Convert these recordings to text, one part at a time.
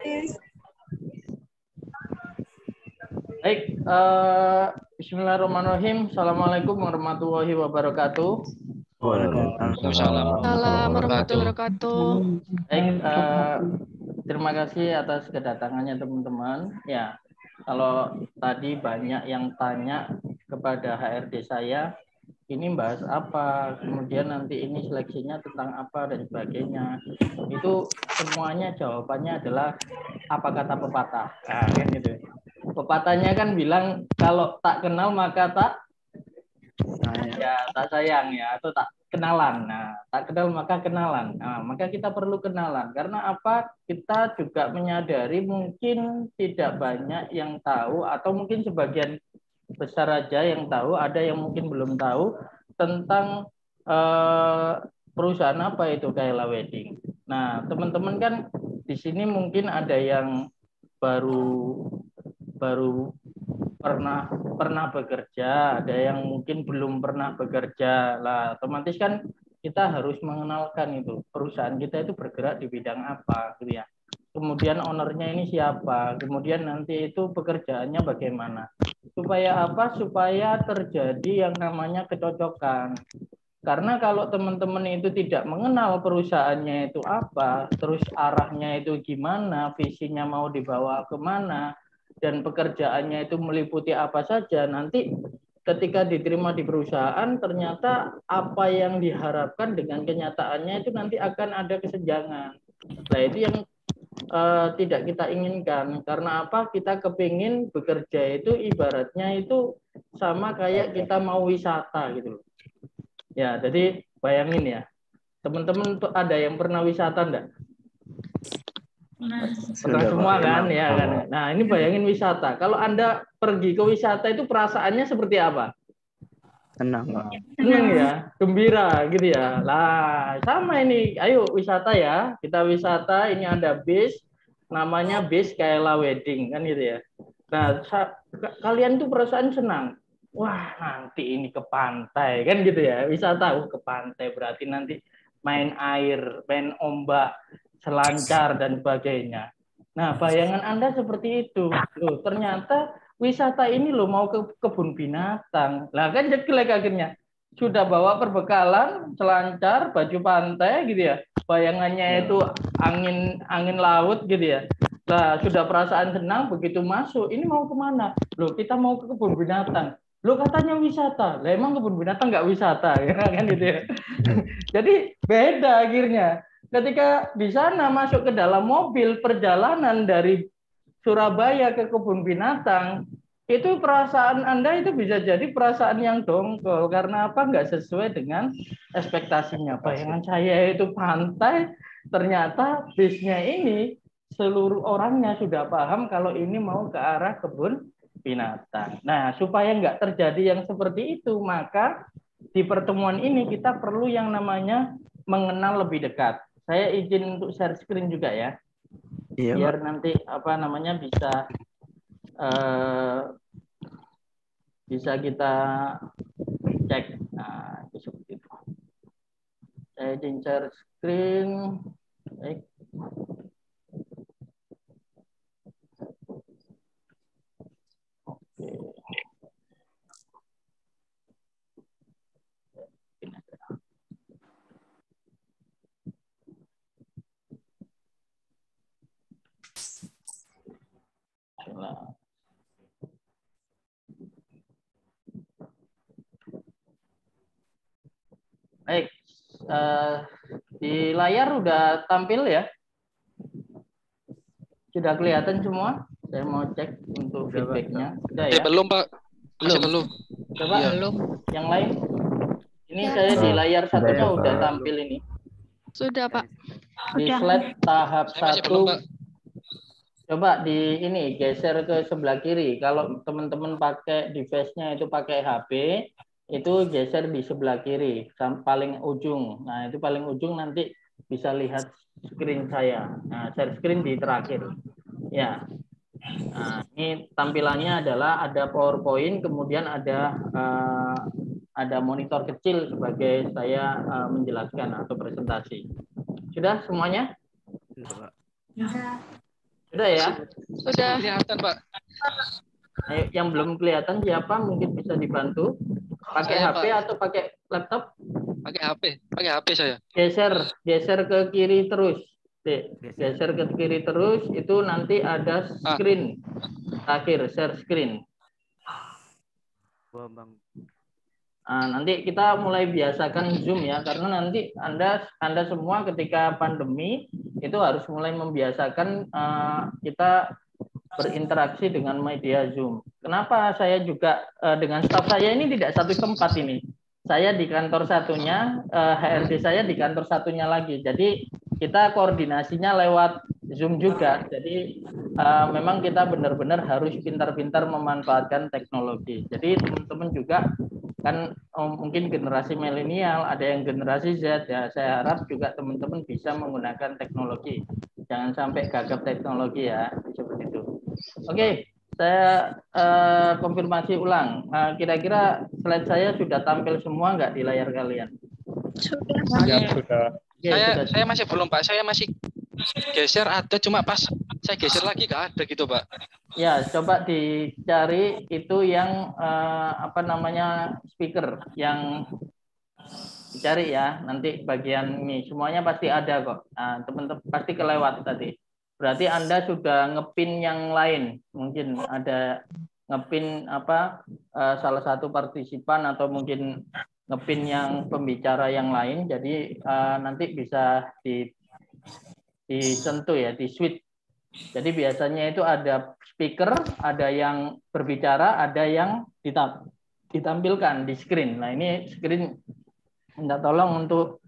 Baik, Bismillahirrahmanirrahim. Assalamualaikum warahmatullahi wabarakatuh. Waalaikumsalam warahmatullahi wabarakatuh. Baik, terima kasih atas kedatangannya teman-teman. Ya, kalau tadi banyak yang tanya kepada HRD saya, ini bahas apa, kemudian nanti ini seleksinya tentang apa dan sebagainya. Itu semuanya jawabannya adalah apa kata pepatah. Nah, kan gitu. Pepatahnya kan bilang kalau tak kenal maka tak sayang ya, atau tak kenalan. Nah, tak kenal maka kenalan. Nah, maka kita perlu kenalan karena apa? Kita juga menyadari mungkin tidak banyak yang tahu atau mungkin sebagian besar aja yang tahu, ada yang mungkin belum tahu tentang perusahaan apa itu Kaela Wedding. Nah, teman-teman kan di sini mungkin ada yang baru pernah bekerja, ada yang mungkin belum pernah bekerja. Lah, otomatis kan kita harus mengenalkan itu perusahaan kita itu bergerak di bidang apa, gitu ya. Kemudian ownernya ini siapa, kemudian nanti itu pekerjaannya bagaimana. Supaya apa? Supaya terjadi yang namanya kecocokan. Karena kalau teman-teman itu tidak mengenal perusahaannya itu apa, terus arahnya itu gimana, visinya mau dibawa kemana, dan pekerjaannya itu meliputi apa saja, nanti ketika diterima di perusahaan, ternyata apa yang diharapkan dengan kenyataannya itu nanti akan ada kesenjangan. Nah, itu yang tidak kita inginkan. Karena apa? Kita kepingin bekerja itu ibaratnya itu sama kayak kita mau wisata gitu loh. Ya, jadi bayangin ya, teman-teman tuh ada yang pernah wisata enggak? Pernah semua kan, ya kan. Nah, ini bayangin wisata. Kalau Anda pergi ke wisata itu perasaannya seperti apa? Tenang, Seneng ya, gembira gitu ya. Lah, sama ini. Ayo wisata ya. Kita wisata, ini ada bis, namanya bis Kaela Wedding kan gitu ya. Nah, kalian tuh perasaan senang. Wah, nanti ini ke pantai kan gitu ya. Wisata ke pantai berarti nanti main air, main ombak, selancar dan sebagainya. Nah, bayangan Anda seperti itu. Loh, ternyata wisata ini loh mau ke kebun binatang. Lah kan jelek akhirnya. Sudah bawa perbekalan, selancar, baju pantai gitu ya. Bayangannya itu angin laut gitu ya. Nah, sudah perasaan senang begitu masuk. Ini mau kemana? Loh, kita mau ke kebun binatang. Loh, katanya wisata. Lah emang kebun binatang nggak wisata ya kan gitu ya. Jadi beda akhirnya. Ketika di sana masuk ke dalam mobil perjalanan dari Surabaya ke kebun binatang, itu perasaan Anda itu bisa jadi perasaan yang dongkol karena apa? Nggak sesuai dengan ekspektasinya. Bayangan saya itu pantai, ternyata bisnya ini seluruh orangnya sudah paham kalau ini mau ke arah kebun binatang. Nah, supaya nggak terjadi yang seperti itu, maka di pertemuan ini kita perlu yang namanya mengenal lebih dekat. Saya izin untuk share screen juga ya, biar nanti apa namanya bisa kita cek. Nah, itu seperti itu. Saya izin share screen. Baik. Oke. Baik, di layar udah tampil ya? Sudah kelihatan semua? Saya mau cek untuk feedbacknya. Sudah ya? Belum, Pak. Belum. Coba Ya. belum. Yang lain? Ini saya di layar satunya udah tampil ini. Sudah, Pak. Di slide tahap Saya masih belum, Pak. 1. Coba di ini geser ke sebelah kiri. Kalau teman-teman pakai device-nya itu pakai HP, itu geser di sebelah kiri, paling ujung. Nah, itu paling ujung nanti bisa lihat screen saya. Nah, share screen di terakhir. Ya. Nah, ini tampilannya adalah ada PowerPoint, kemudian ada monitor kecil sebagai saya menjelaskan atau presentasi. Sudah semuanya? Sudah ya? Sudah. Kelihatan, Pak. Ayo, yang belum kelihatan siapa mungkin bisa dibantu? Pakai Saya, HP Pak. atau pakai laptop? Pakai HP saya. Geser ke kiri terus. Geser ke kiri terus, itu nanti ada screen. Akhir, share screen. Nah, nanti kita mulai biasakan Zoom ya, karena nanti Anda semua ketika pandemi itu harus mulai membiasakan kita berinteraksi dengan media Zoom. Kenapa saya juga dengan staf saya ini tidak satu tempat ini. Saya di kantor satunya, HRD saya di kantor satunya lagi. Jadi kita koordinasinya lewat Zoom juga. Jadi memang kita benar-benar harus pintar-pintar memanfaatkan teknologi. Jadi teman-teman juga kan mungkin generasi milenial, ada yang generasi Z, ya saya harap juga teman-teman bisa menggunakan teknologi. Jangan sampai gagap teknologi ya, seperti itu. Oke, saya konfirmasi ulang. Kira-kira slide saya sudah tampil semua nggak di layar kalian? Sudah. Sudah. Oke, Saya masih belum, Pak. Saya masih geser ada, cuma pas saya geser lagi nggak ada gitu, Pak. Ya, coba dicari itu yang apa namanya speaker yang dicari ya. Nanti bagian ini semuanya pasti ada kok. Nah, teman-teman pasti kelewat tadi. Berarti Anda sudah ngepin yang lain. Mungkin ada ngepin apa salah satu partisipan atau mungkin ngepin yang pembicara yang lain. Jadi nanti bisa disentuh ya, di switch. Jadi biasanya itu ada speaker, ada yang berbicara, ada yang ditampilkan di screen. Nah, ini screen minta tolong untuk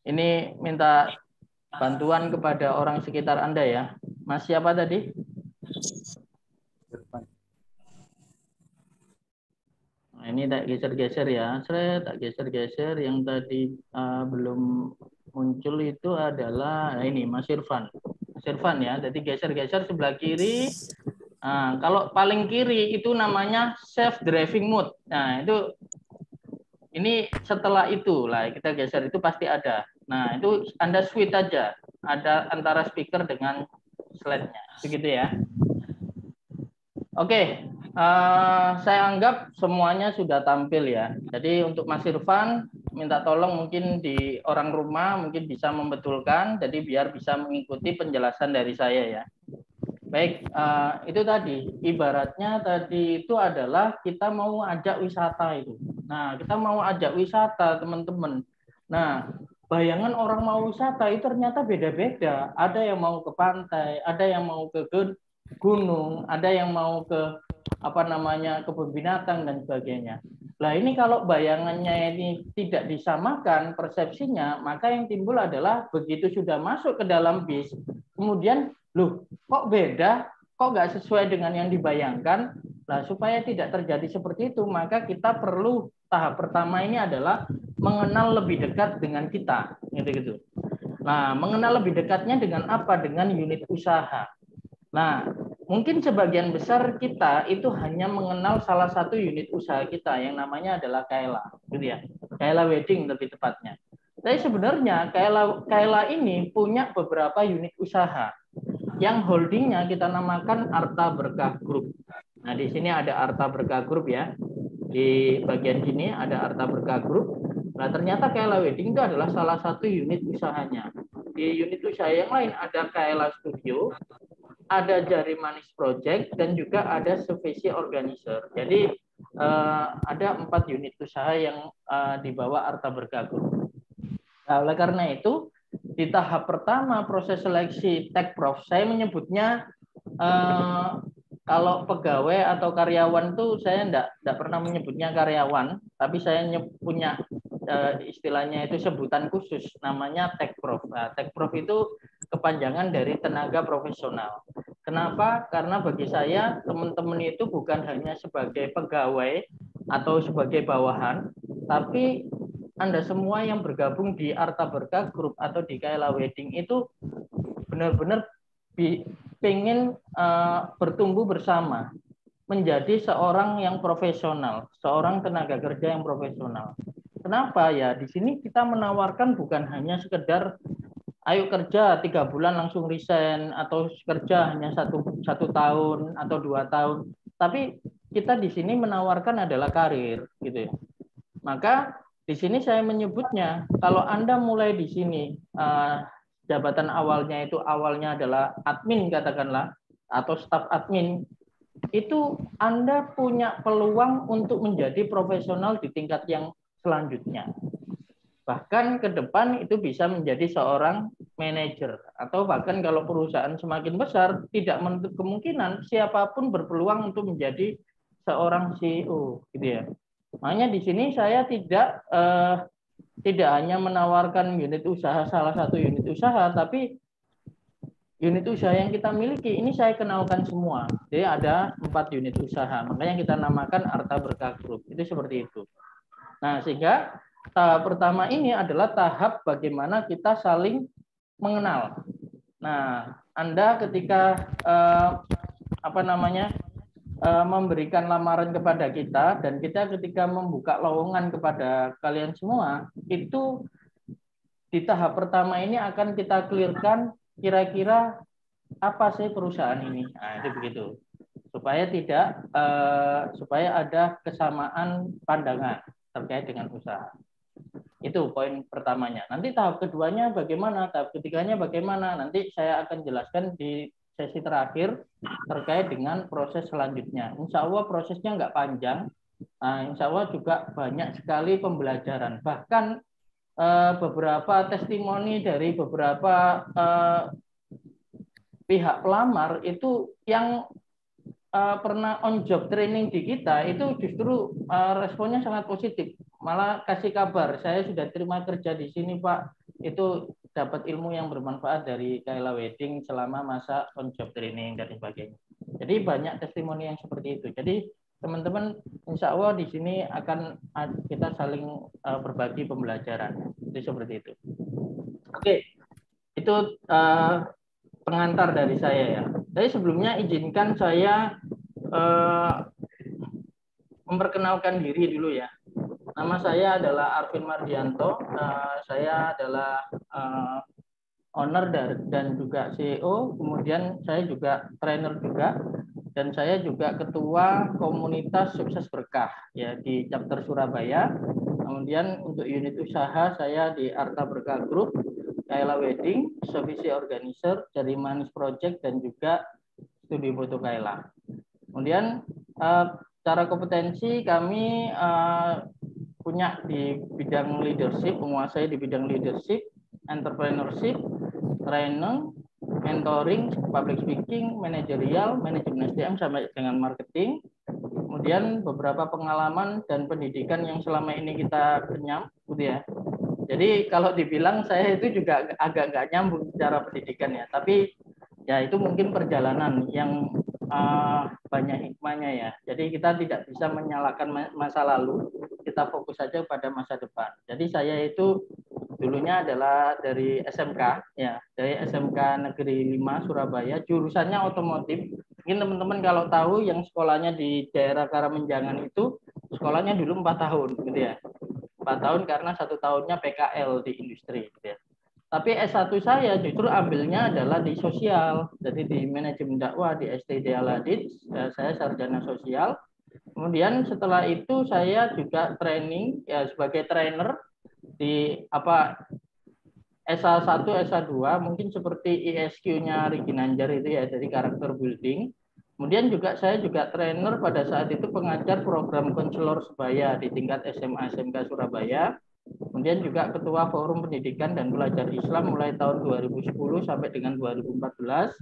ini minta bantuan kepada orang sekitar Anda ya. Mas siapa tadi? Nah, ini tak geser-geser ya. Saya tak geser-geser. Yang tadi belum muncul itu adalah ini Mas Irfan. Mas Irfan ya. Jadi geser-geser sebelah kiri. Nah, kalau paling kiri itu namanya self driving mode. Nah, itu ini setelah itu lah kita geser itu pasti ada. Nah, itu Anda switch aja. Ada antara speaker dengan slide-nya. Begitu ya. Oke, saya anggap semuanya sudah tampil ya. Jadi untuk Mas Irfan, minta tolong mungkin di orang rumah mungkin bisa membetulkan, jadi biar bisa mengikuti penjelasan dari saya ya. Baik, itu tadi. Ibaratnya tadi itu adalah kita mau ajak wisata itu. Nah, kita mau ajak wisata teman-teman. Nah, bayangan orang mau wisata itu ternyata beda-beda. Ada yang mau ke pantai, ada yang mau ke gunung, ada yang mau ke apa namanya kebun binatang dan sebagainya. Nah ini kalau bayangannya ini tidak disamakan persepsinya, maka yang timbul adalah begitu sudah masuk ke dalam bis, kemudian loh kok beda, kok nggak sesuai dengan yang dibayangkan. Nah supaya tidak terjadi seperti itu, maka kita perlu tahap pertama ini adalah mengenal lebih dekat dengan kita, gitu-gitu. Nah mengenal lebih dekatnya dengan apa? Dengan unit usaha. Nah, mungkin sebagian besar kita itu hanya mengenal salah satu unit usaha kita yang namanya adalah Kaela, gitu ya. Kaela Wedding lebih tepatnya. Tapi sebenarnya Kaela ini punya beberapa unit usaha yang holdingnya kita namakan Arta Berkah Group. Nah, di sini ada Arta Berkah Group ya. Di bagian sini ada Arta Berkah Group. Nah, ternyata Kaela Wedding itu adalah salah satu unit usahanya. Di unit usaha yang lain ada Kaela Studio, ada Jari Manis Project, dan juga ada Sevisi Organizer. Jadi ada 4 unit usaha yang di bawah Arta Berkah Group. Nah, oleh karena itu, di tahap pertama proses seleksi Tekprof, saya menyebutnya kalau pegawai atau karyawan itu saya enggak pernah menyebutnya karyawan, tapi saya punya istilahnya itu sebutan khusus, namanya Tekprof. Nah, Tekprof itu kepanjangan dari tenaga profesional. Kenapa? Karena bagi saya teman-teman itu bukan hanya sebagai pegawai atau sebagai bawahan, tapi Anda semua yang bergabung di Arta Berkah Group atau di Kaela Wedding itu benar-benar pengen bertumbuh bersama, menjadi seorang yang profesional, seorang tenaga kerja yang profesional. Kenapa ya? Di sini kita menawarkan bukan hanya sekedar ayo kerja 3 bulan langsung resign, atau kerja hanya satu tahun atau 2 tahun. Tapi kita di sini menawarkan adalah karir, gitu ya. Maka di sini saya menyebutnya, kalau Anda mulai di sini, jabatan awalnya adalah admin katakanlah, atau staf admin, itu Anda punya peluang untuk menjadi profesional di tingkat yang selanjutnya. Bahkan ke depan itu bisa menjadi seorang manajer, atau bahkan kalau perusahaan semakin besar, tidak menutup kemungkinan siapapun berpeluang untuk menjadi seorang CEO, gitu ya. Makanya di sini saya tidak hanya menawarkan unit usaha, salah satu unit usaha, tapi unit usaha yang kita miliki ini saya kenalkan semua. Jadi ada 4 unit usaha, makanya kita namakan Arta Berkah Group. Itu seperti itu. Nah, sehingga tahap pertama ini adalah tahap bagaimana kita saling mengenal. Nah, Anda ketika memberikan lamaran kepada kita, dan kita ketika membuka lowongan kepada kalian semua, itu di tahap pertama ini akan kita clearkan kira-kira apa sih perusahaan ini. Nah, itu begitu. Supaya ada kesamaan pandangan terkait dengan usaha. Itu poin pertamanya. Nanti tahap keduanya bagaimana, tahap ketiganya bagaimana, nanti saya akan jelaskan di sesi terakhir terkait dengan proses selanjutnya. Insya Allah prosesnya nggak panjang, insya Allah juga banyak sekali pembelajaran. Bahkan beberapa testimoni dari beberapa pihak pelamar itu yang pernah on job training di kita, itu justru responnya sangat positif. Malah kasih kabar, saya sudah terima kerja di sini Pak, itu dapat ilmu yang bermanfaat dari Kaila Wedding selama masa on job training dan sebagainya. Jadi banyak testimoni yang seperti itu. Jadi teman-teman, insya Allah di sini akan kita saling berbagi pembelajaran. Jadi seperti itu. Oke, itu pengantar dari saya ya. Jadi sebelumnya izinkan saya memperkenalkan diri dulu ya. Nama saya adalah Arvin Mardianto. Saya adalah owner dan juga CEO. Kemudian saya juga trainer juga, dan saya juga ketua komunitas Sukses Berkah ya di chapter Surabaya. Kemudian untuk unit usaha saya di Arta Berkah Group, Kaila Wedding, Service Organizer dari Manis Project, dan juga Studi Foto Kaila. Kemudian secara kompetensi kami punya di bidang leadership, menguasai di bidang leadership, entrepreneurship, training, mentoring, public speaking, manajerial, manajemen SDM sampai dengan marketing. Kemudian beberapa pengalaman dan pendidikan yang selama ini kita kenyam, gitu ya. Jadi kalau dibilang saya itu juga agak nggak nyambung secara pendidikan ya, tapi ya itu mungkin perjalanan yang banyak hikmahnya ya. Jadi kita tidak bisa menyalahkan masa lalu, kita fokus saja pada masa depan. Jadi saya itu dulunya adalah dari SMK ya, dari SMK Negeri 5 Surabaya, jurusannya otomotif. Mungkin teman-teman kalau tahu yang sekolahnya di daerah Karamenjangan itu sekolahnya dulu 4 tahun gitu ya. 4 tahun karena 1 tahunnya PKL di industri gitu ya. Tapi S1 saya justru ambilnya adalah di sosial, jadi di manajemen dakwah di STD Al-Hadid, saya sarjana sosial. Kemudian setelah itu saya juga training ya sebagai trainer di SA1, SA2, mungkin seperti ISQ-nya Riki Nanjar itu ya, dari karakter building. Kemudian juga saya juga trainer pada saat itu pengajar program konselor sebaya di tingkat SMA SMK Surabaya. Kemudian juga ketua Forum Pendidikan dan Pelajar Islam mulai tahun 2010 sampai dengan 2014.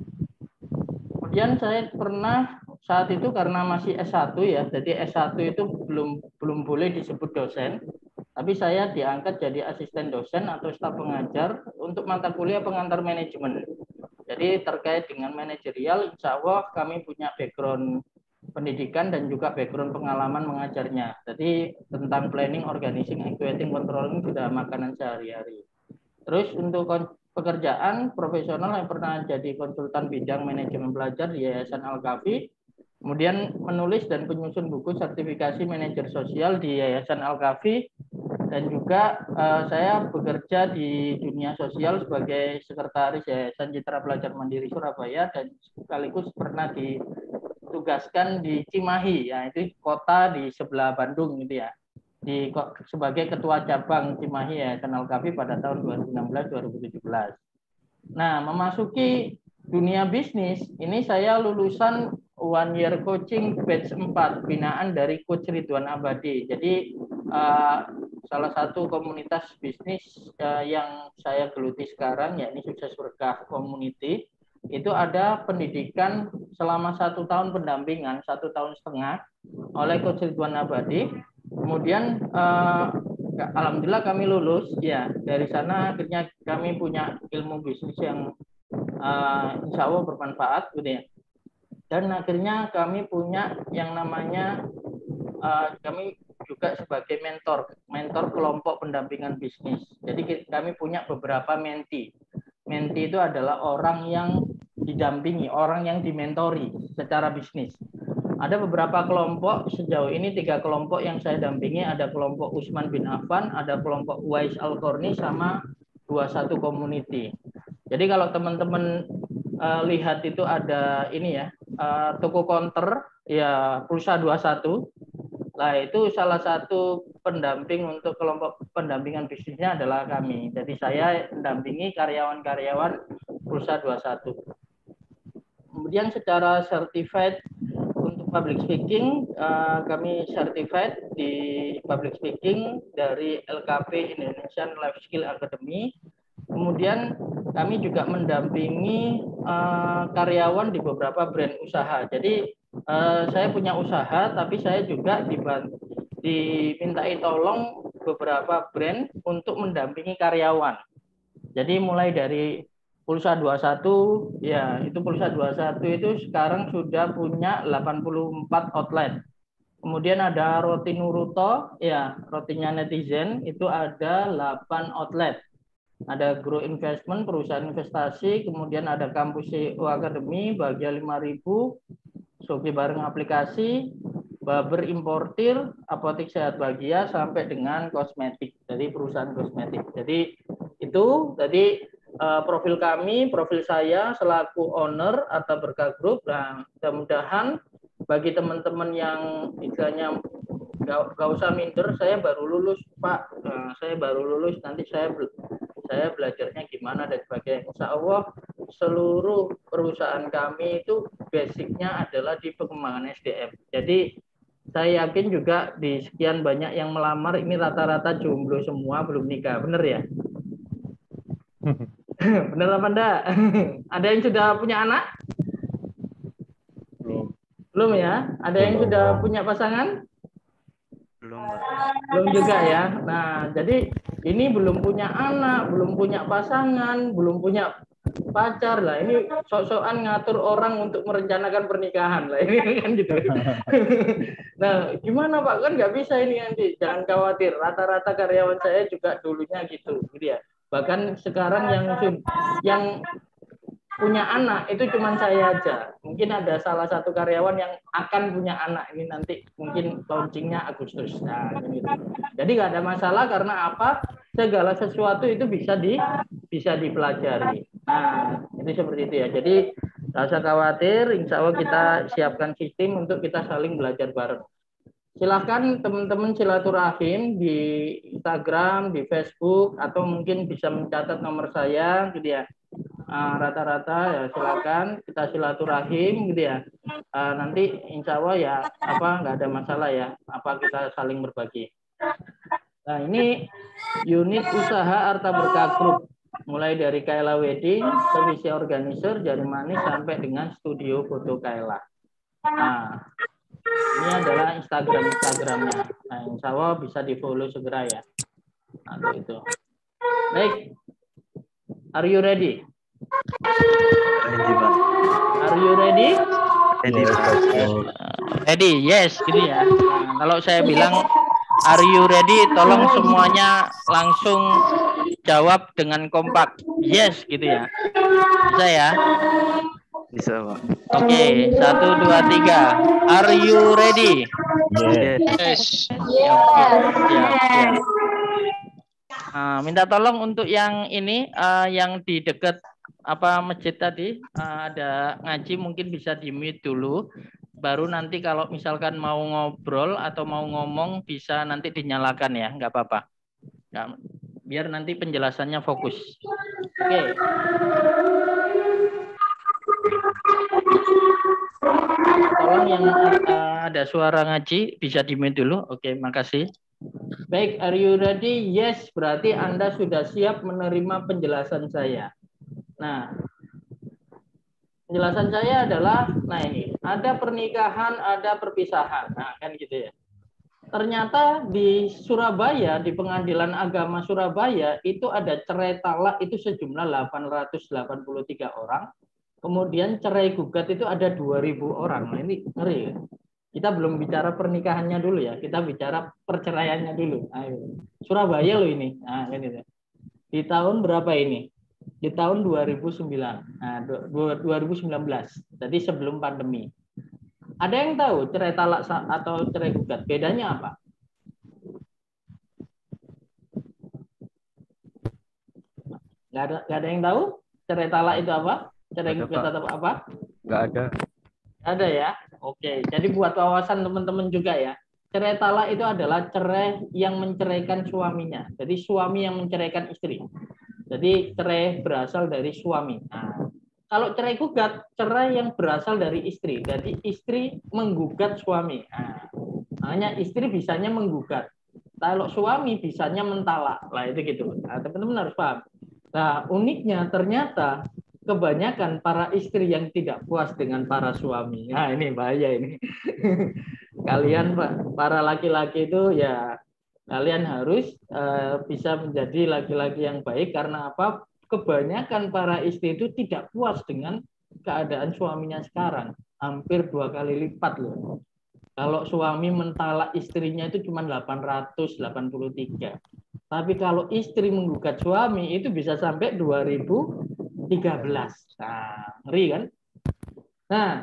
Kemudian saya pernah saat itu karena masih S1 ya, jadi S1 itu belum boleh disebut dosen, tapi saya diangkat jadi asisten dosen atau staf pengajar untuk mata kuliah pengantar manajemen. Jadi terkait dengan manajerial, insya Allah kami punya background pendidikan dan juga background pengalaman mengajarnya. Jadi tentang planning, organizing, equating, controlling sudah makanan sehari-hari. Terus untuk pekerjaan profesional yang pernah jadi konsultan bidang manajemen pelajar di Yayasan Al-Kafi, kemudian menulis dan penyusun buku sertifikasi manajer sosial di Yayasan Al-Kafi, dan juga saya bekerja di dunia sosial sebagai sekretaris Yayasan Citra Pelajar Mandiri Surabaya dan sekaligus pernah ditugaskan di Cimahi, ya itu kota di sebelah Bandung gitu ya, sebagai ketua cabang Cimahi Yayasan Al-Kafi pada tahun 2016-2017. Nah, memasuki dunia bisnis, ini saya lulusan one year coaching batch 4, binaan dari Coach Ridwan Abadi. Jadi salah satu komunitas bisnis yang saya geluti sekarang, yakni Sukses Berkah Community, itu ada pendidikan selama 1 tahun pendampingan, 1,5 tahun oleh Coach Ridwan Abadi. Kemudian alhamdulillah kami lulus, ya dari sana akhirnya kami punya ilmu bisnis yang insya Allah bermanfaat gitu ya. Dan akhirnya kami punya yang namanya kami juga sebagai mentor kelompok pendampingan bisnis. Jadi kami punya beberapa menti. Menti itu adalah orang yang didampingi, orang yang dimentori secara bisnis. Ada beberapa kelompok, sejauh ini 3 kelompok yang saya dampingi, ada kelompok Utsman bin Affan, ada kelompok Uwais Al-Qarni, sama 21 Community. Jadi kalau teman-teman lihat itu ada ini ya, toko counter, ya Pulsa 21. Nah itu salah satu pendamping untuk kelompok pendampingan bisnisnya adalah kami. Jadi saya mendampingi karyawan-karyawan Pulsa 21. Kemudian secara certified untuk public speaking, kami certified di public speaking dari LKP Indonesian Life Skill Academy. Kemudian kami juga mendampingi karyawan di beberapa brand usaha. Jadi saya punya usaha, tapi saya juga dimintai tolong beberapa brand untuk mendampingi karyawan. Jadi mulai dari Pulsa 21, ya itu Pulsa 21 itu sekarang sudah punya 84 outlet. Kemudian ada Roti Nuruto, ya rotinya netizen, itu ada 8 outlet. Ada Grow Investment, perusahaan investasi, kemudian ada Kampus CEO Academy, Bahagia 5.000, Sogi Bareng Aplikasi, Baber Importir, Apotek Sehat Bahagia, sampai dengan kosmetik, dari perusahaan kosmetik. Jadi itu tadi profil kami, profil saya selaku owner Arta Berkah Group. Dan mudah-mudahan bagi teman-teman yang istilahnya nggak usah minder, saya baru lulus Pak, saya baru lulus, nanti saya belajarnya gimana dan sebagainya. Insya Allah seluruh perusahaan kami itu basicnya adalah di pengembangan SDM. Jadi saya yakin juga di sekian banyak yang melamar ini rata-rata jomblo semua, belum nikah, bener ya? Bener apa enggak? Ada yang sudah punya anak? Belum ya? Ada yang sudah punya pasangan? Belum juga ya. Nah, jadi ini belum punya anak, belum punya pasangan, belum punya pacar lah. Ini sok-sokan ngatur orang untuk merencanakan pernikahan lah. Ini kan gitu. Nah, gimana Pak? Kan nggak bisa ini nanti. Jangan khawatir. Rata-rata karyawan saya juga dulunya gitu ya. Bahkan sekarang yang punya anak itu cuma saya aja. Mungkin ada salah satu karyawan yang akan punya anak ini nanti, mungkin launchingnya Agustus. Nah, gitu. Jadi nggak ada masalah karena apa? Segala sesuatu itu bisa dipelajari. Nah, itu seperti itu ya. Jadi nggak usah khawatir. Insya Allah kita siapkan sistem untuk kita saling belajar bareng. Silahkan teman-teman silaturahim di Instagram, di Facebook, atau mungkin bisa mencatat nomor saya, gitu ya. Rata-rata ya silakan kita silaturahim gitu ya. Nanti insya Allah ya nggak ada masalah ya, kita saling berbagi. Nah ini unit usaha Arta Berkah Group, mulai dari Kaila Wedding, service organizer, Jari Manis, sampai dengan studio foto Kaila. Nah ini adalah Instagramnya. Nah insya Allah bisa di follow segera ya. Nah itu. Baik, are you ready? Are you ready? Ready, yes, gitu ya. Nah, kalau saya bilang are you ready, tolong semuanya langsung jawab dengan kompak. Yes, gitu ya. Bisa ya? Bisa, Pak. Oke, 1, 2, 3. Are you ready? Yes. Ya, oke. Siap. Minta tolong untuk yang ini yang di dekat masjid tadi ada ngaji, mungkin bisa di mute dulu. Baru nanti kalau misalkan mau ngobrol atau mau ngomong bisa nanti dinyalakan ya, nggak apa-apa. Nah, biar nanti penjelasannya fokus. Oke. Tolong yang ada suara ngaji bisa di-mute dulu. Oke, makasih. Baik, are you ready? Yes, berarti Anda sudah siap menerima penjelasan saya. Nah, penjelasan saya adalah, nah ini, ada pernikahan, ada perpisahan. Nah, kan gitu ya. Ternyata di Surabaya, di Pengadilan Agama Surabaya, itu ada cerai talak itu sejumlah 883 orang. Kemudian cerai gugat itu ada 2.000 orang. Nah, ini ngeri ya. Kita belum bicara pernikahannya dulu ya, kita bicara perceraiannya dulu. Ayo. Surabaya loh ini. Nah, ini. Di tahun berapa ini? Di tahun 2009. Nah, 2019. Jadi sebelum pandemi. Ada yang tahu cerai talak atau cerai gugat bedanya apa? Nggak ada yang tahu cerai talak itu apa? Cerai gugat atau apa? Nggak ada. Ada ya. Oke, jadi buat wawasan teman-teman juga ya. Cerai talak itu adalah cerai yang menceraikan suaminya. Jadi suami yang menceraikan istri. Jadi cerai berasal dari suami. Nah, kalau cerai gugat, cerai yang berasal dari istri. Jadi istri menggugat suami. Nah, hanya istri bisanya menggugat. Kalau suami bisanya mentalak. Lah itu gitu. Nah, teman-teman harus paham. Nah, uniknya ternyata kebanyakan para istri yang tidak puas dengan para suami. Nah, ini bahaya ini. Kalian para laki-laki itu ya kalian harus bisa menjadi laki-laki yang baik karena apa? Kebanyakan para istri itu tidak puas dengan keadaan suaminya sekarang. Hampir 2 kali lipat loh. Kalau suami mentalak istrinya itu cuma 883. Tapi kalau istri menggugat suami itu bisa sampai 2013. Nah, ngeri kan? Nah,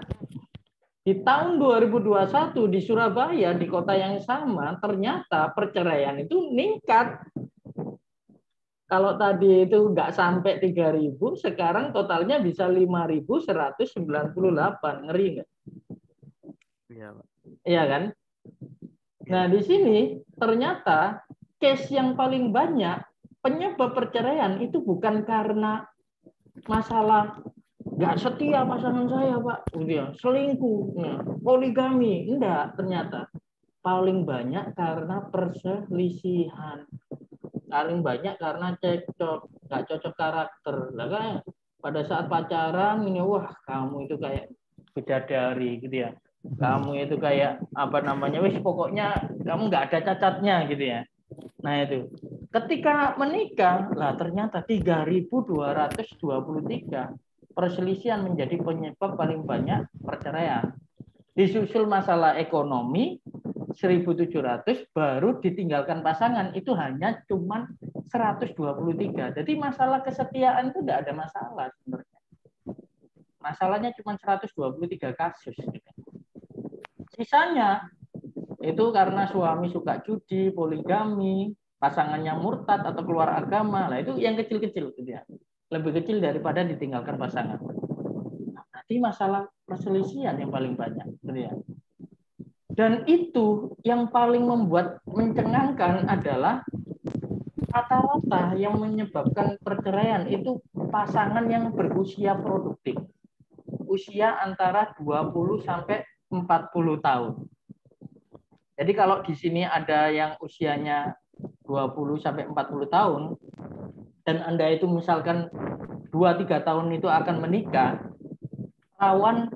di tahun 2021 di Surabaya, di kota yang sama, ternyata perceraian itu meningkat. Kalau tadi itu nggak sampai 3.000, sekarang totalnya bisa 5.198. Ngeri nggak? Iya, Pak. Iya kan? Nah, di sini ternyata case yang paling banyak penyebab perceraian itu bukan karena masalah nggak setia pasangan saya, Pak, selingkuh, poligami, enggak, ternyata paling banyak karena perselisihan, paling banyak karena cekcok, nggak cocok karakter. Lah kan pada saat pacaran ini, wah kamu itu kayak bidadari gitu ya, kamu itu kayak wis pokoknya kamu nggak ada cacatnya gitu ya. Nah itu ketika menikah lah ternyata 3.223 perselisihan menjadi penyebab paling banyak perceraian. Disusul masalah ekonomi 1.700, baru ditinggalkan pasangan itu hanya cuma 123. Jadi masalah kesetiaan itu tidak ada masalah sebenarnya. Masalahnya cuma 123 kasus. Sisanya itu karena suami suka judi, poligami, pasangannya murtad atau keluar agama. Lah itu yang kecil-kecil gitu ya. Lebih kecil daripada ditinggalkan pasangan. Nah, nanti masalah perselisihan yang paling banyak gitu ya. Dan itu yang paling membuat mencengangkan adalah rata-rata yang menyebabkan perceraian itu pasangan yang berusia produktif. Usia antara 20 sampai 40 tahun. Jadi kalau di sini ada yang usianya 20 sampai 40 tahun dan Anda itu misalkan 2-3 tahun itu akan menikah, rawan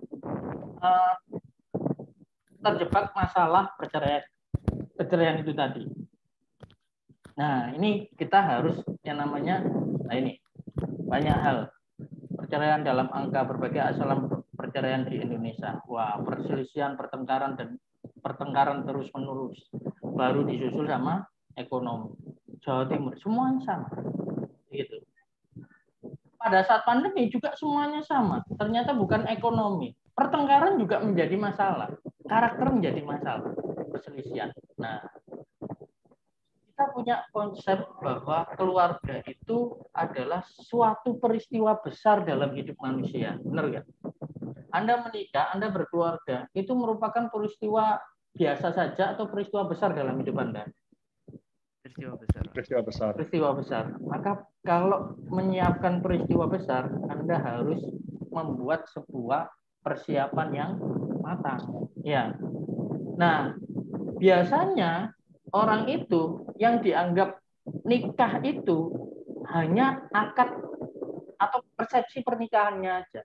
terjebak masalah perceraian itu tadi. Nah, ini kita harus yang namanya, nah ini banyak hal perceraian dalam angka berbagai asalan perceraian di Indonesia. Wah, perselisihan, pertengkaran terus menerus. Baru disusul sama ekonomi. Jawa Timur semuanya sama. Gitu. Pada saat pandemi juga semuanya sama. Ternyata bukan ekonomi. Pertengkaran juga menjadi masalah. Karakter menjadi masalah. Perselisihan. Nah, kita punya konsep bahwa keluarga itu adalah suatu peristiwa besar dalam hidup manusia. Benar nggak? Anda menikah, Anda berkeluarga, itu merupakan peristiwa biasa saja atau peristiwa besar dalam hidup Anda? Peristiwa besar. Peristiwa besar. Peristiwa besar. Maka kalau menyiapkan peristiwa besar, Anda harus membuat sebuah persiapan yang matang. Ya. Nah, biasanya orang itu yang dianggap nikah itu hanya akad atau persepsi pernikahannya aja.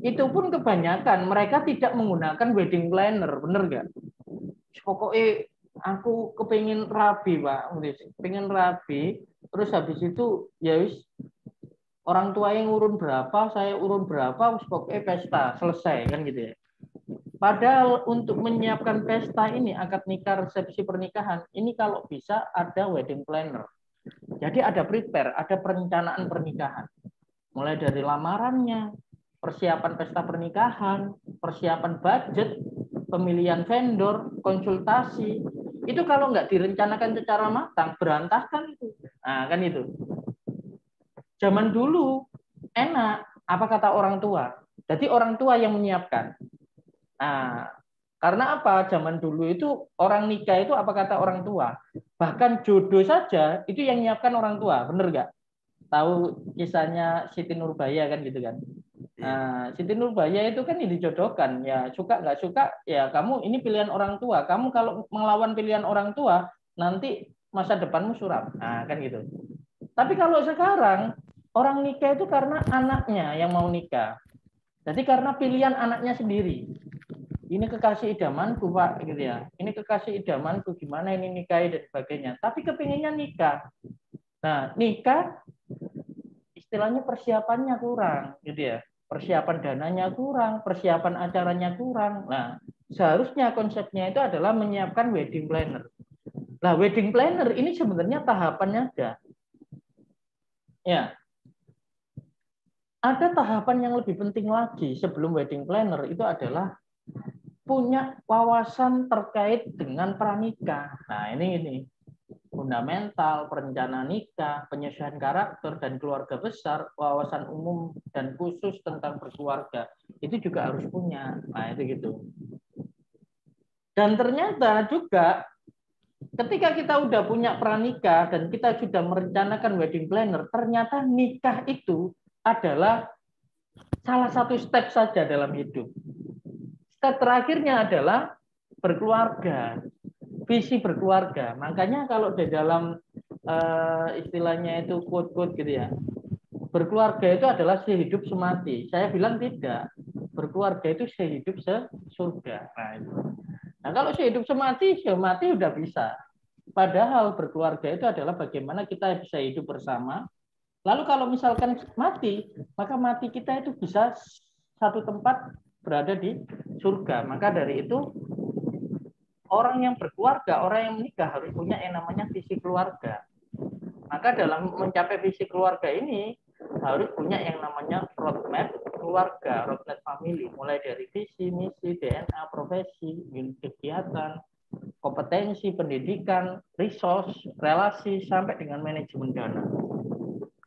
Itu pun kebanyakan mereka tidak menggunakan wedding planner, bener nggak? Pokoknya aku kepingin rabi, Pak, pengen rabi, terus habis itu ya wis orang tua yang urun berapa, saya urun berapa, pokoknya pesta selesai kan gitu ya. Padahal untuk menyiapkan pesta ini, akad nikah, resepsi pernikahan, ini kalau bisa ada wedding planner. Jadi ada prepare, ada perencanaan pernikahan. Mulai dari lamarannya, persiapan pesta pernikahan, persiapan budget, pemilihan vendor, konsultasi. Itu kalau nggak direncanakan secara matang, berantakan itu. Nah, kan itu. Zaman dulu enak, apa kata orang tua? Jadi orang tua yang menyiapkan. Nah, karena apa? Zaman dulu itu orang nikah itu apa kata orang tua? Bahkan jodoh saja itu yang menyiapkan orang tua, bener nggak? Tahu kisahnya Siti Nurbaya kan gitu kan? Nah, Siti Nurbaya itu kan dijodohkan, ya suka nggak suka, ya kamu ini pilihan orang tua. Kamu kalau melawan pilihan orang tua, nanti masa depanmu suram. Nah, kan gitu. Tapi kalau sekarang orang nikah itu karena anaknya yang mau nikah. Jadi karena pilihan anaknya sendiri. Ini kekasih idamanku, Pak, gitu ya. Ini kekasih idamanku, gimana ini nikahi dan sebagainya. Tapi kepinginnya nikah. Nah, nikah istilahnya persiapannya kurang, gitu ya. Persiapan dananya kurang, persiapan acaranya kurang. Nah, seharusnya konsepnya itu adalah menyiapkan wedding planner. Nah, wedding planner ini sebenarnya tahapannya ada. Ya. Ada tahapan yang lebih penting lagi sebelum wedding planner itu adalah punya wawasan terkait dengan pranikah. Nah, ini fundamental, perencanaan nikah, penyesuaian karakter dan keluarga besar, wawasan umum dan khusus tentang berkeluarga. Itu juga harus punya. Nah, itu gitu. Dan ternyata juga ketika kita udah punya pranikah dan kita sudah merencanakan wedding planner, ternyata nikah itu adalah salah satu step saja dalam hidup. Step terakhirnya adalah berkeluarga, visi berkeluarga. Makanya kalau di dalam istilahnya itu quote-quote gitu ya, berkeluarga itu adalah sehidup semati. Saya bilang tidak, berkeluarga itu sehidup sesurga. Nah, kalau sehidup semati udah bisa. Padahal berkeluarga itu adalah bagaimana kita bisa hidup bersama. Lalu kalau misalkan mati, maka mati kita itu bisa satu tempat berada di surga. Maka dari itu orang yang berkeluarga, orang yang menikah harus punya yang namanya visi keluarga. Maka dalam mencapai visi keluarga ini harus punya yang namanya roadmap keluarga, roadmap family, mulai dari visi, misi, DNA, profesi, kegiatan, kompetensi, pendidikan, resource, relasi, sampai dengan manajemen dana.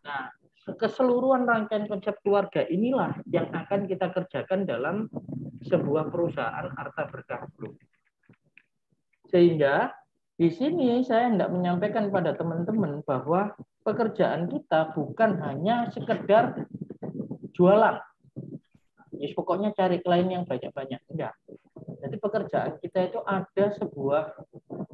Nah, keseluruhan rangkaian konsep keluarga inilah yang akan kita kerjakan dalam sebuah perusahaan Arta Berkah Group. Sehingga di sini saya hendak menyampaikan pada teman-teman bahwa pekerjaan kita bukan hanya sekedar jualan. Ya, pokoknya cari klien yang banyak-banyak. Enggak. Jadi pekerjaan kita itu ada sebuah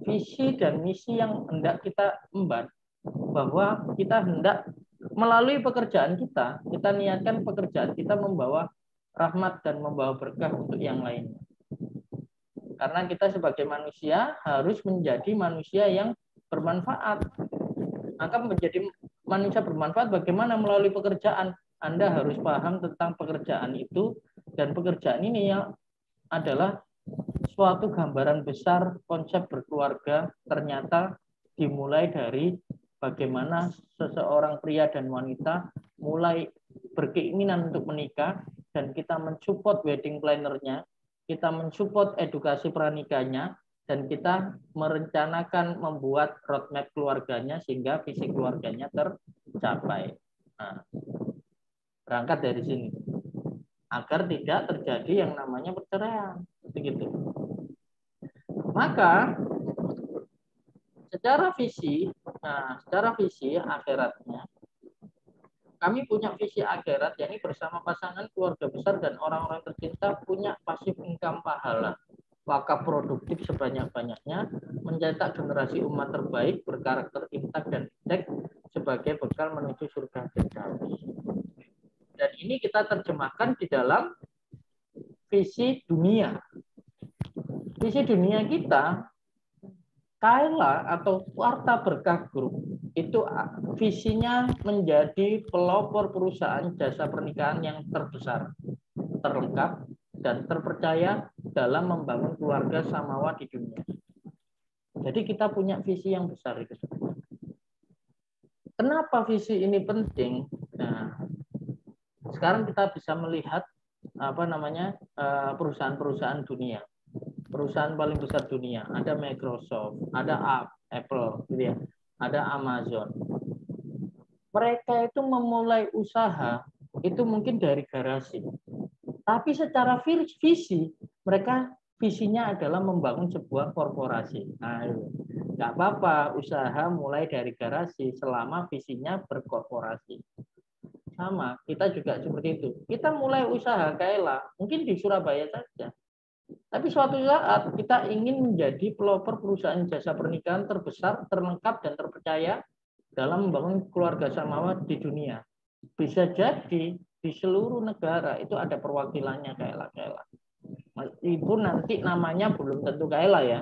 visi dan misi yang hendak kita emban. Bahwa kita hendak melalui pekerjaan kita niatkan pekerjaan kita membawa rahmat dan membawa berkah untuk yang lainnya. Karena kita sebagai manusia harus menjadi manusia yang bermanfaat. Maka menjadi manusia bermanfaat bagaimana melalui pekerjaan. Anda harus paham tentang pekerjaan itu, dan pekerjaan ini yang adalah suatu gambaran besar konsep berkeluarga ternyata dimulai dari bagaimana seseorang pria dan wanita mulai berkeinginan untuk menikah, dan kita mensupport wedding planner-nya, kita mensupport edukasi pranikahnya, dan kita merencanakan membuat roadmap keluarganya sehingga visi keluarganya tercapai. Nah, berangkat dari sini agar tidak terjadi yang namanya perceraian, begitu. Maka secara visi akhiratnya, kami punya visi akhirat, yakni bersama pasangan, keluarga besar, dan orang-orang tercinta punya pasif income pahala, wakaf produktif sebanyak-banyaknya, mencetak generasi umat terbaik berkarakter intak dan intek sebagai bekal menuju surga Firdaus. Dan ini kita terjemahkan di dalam visi dunia. Visi dunia kita, Kaila atau Warta Berkah Group, itu visinya menjadi pelopor perusahaan jasa pernikahan yang terbesar, terlengkap, dan terpercaya dalam membangun keluarga samawa di dunia. Jadi kita punya visi yang besar itu. Kenapa visi ini penting? Nah, sekarang kita bisa melihat perusahaan-perusahaan dunia. Perusahaan paling besar dunia, ada Microsoft, ada Apple, gitu ya, ada Amazon. Mereka itu memulai usaha itu mungkin dari garasi, tapi secara visi mereka visinya adalah membangun sebuah korporasi. Nah, nggak apa-apa usaha mulai dari garasi selama visinya berkorporasi. Sama, kita juga seperti itu. Kita mulai usaha Kaila, mungkin di Surabaya saja. Tapi suatu saat kita ingin menjadi pelopor perusahaan jasa pernikahan terbesar, terlengkap, dan terpercaya dalam membangun keluarga samawa di dunia. Bisa jadi di seluruh negara itu ada perwakilannya Kaila. Meskipun nanti namanya belum tentu Kaila ya.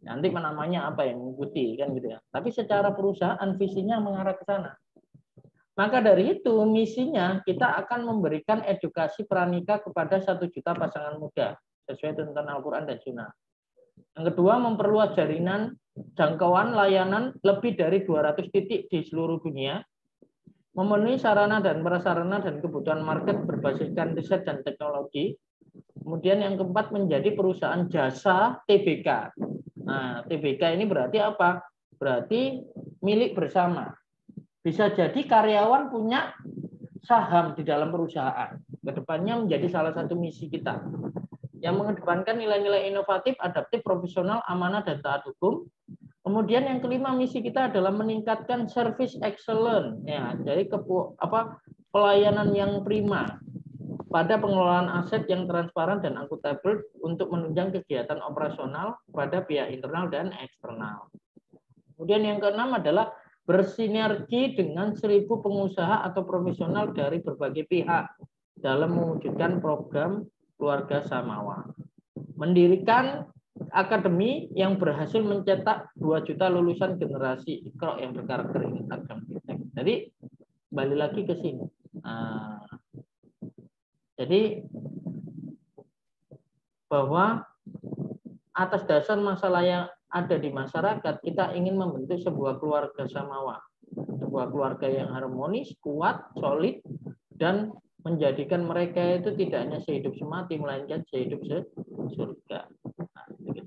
Nanti namanya apa yang mengikuti kan gitu ya. Tapi secara perusahaan visinya mengarah ke sana. Maka dari itu misinya kita akan memberikan edukasi pranikah kepada 1 juta pasangan muda sesuai tuntunan Al-Quran dan Sunnah. Yang kedua, memperluas jaringan jangkauan layanan lebih dari 200 titik di seluruh dunia, memenuhi sarana dan prasarana dan kebutuhan market berbasiskan riset dan teknologi. Kemudian yang keempat, menjadi perusahaan jasa TBK. Nah, TBK ini berarti apa? Berarti milik bersama. Bisa jadi karyawan punya saham di dalam perusahaan. Kedepannya menjadi salah satu misi kita yang mengedepankan nilai-nilai inovatif, adaptif, profesional, amanah, dan taat hukum. Kemudian yang kelima, misi kita adalah meningkatkan service excellence, ya, jadi pelayanan yang prima pada pengelolaan aset yang transparan dan akuntabel untuk menunjang kegiatan operasional pada pihak internal dan eksternal. Kemudian yang keenam adalah bersinergi dengan 1.000 pengusaha atau profesional dari berbagai pihak dalam mewujudkan program keluarga samawa. Mendirikan akademi yang berhasil mencetak 2 juta lulusan generasi Iqra yang berkarakter intak dan intek. Jadi kembali lagi ke sini. Jadi bahwa atas dasar masalah yang ada di masyarakat, kita ingin membentuk sebuah keluarga samawa, sebuah keluarga yang harmonis, kuat, solid, dan menjadikan mereka itu tidak hanya sehidup semati, melainkan sehidup surga. Nah, itu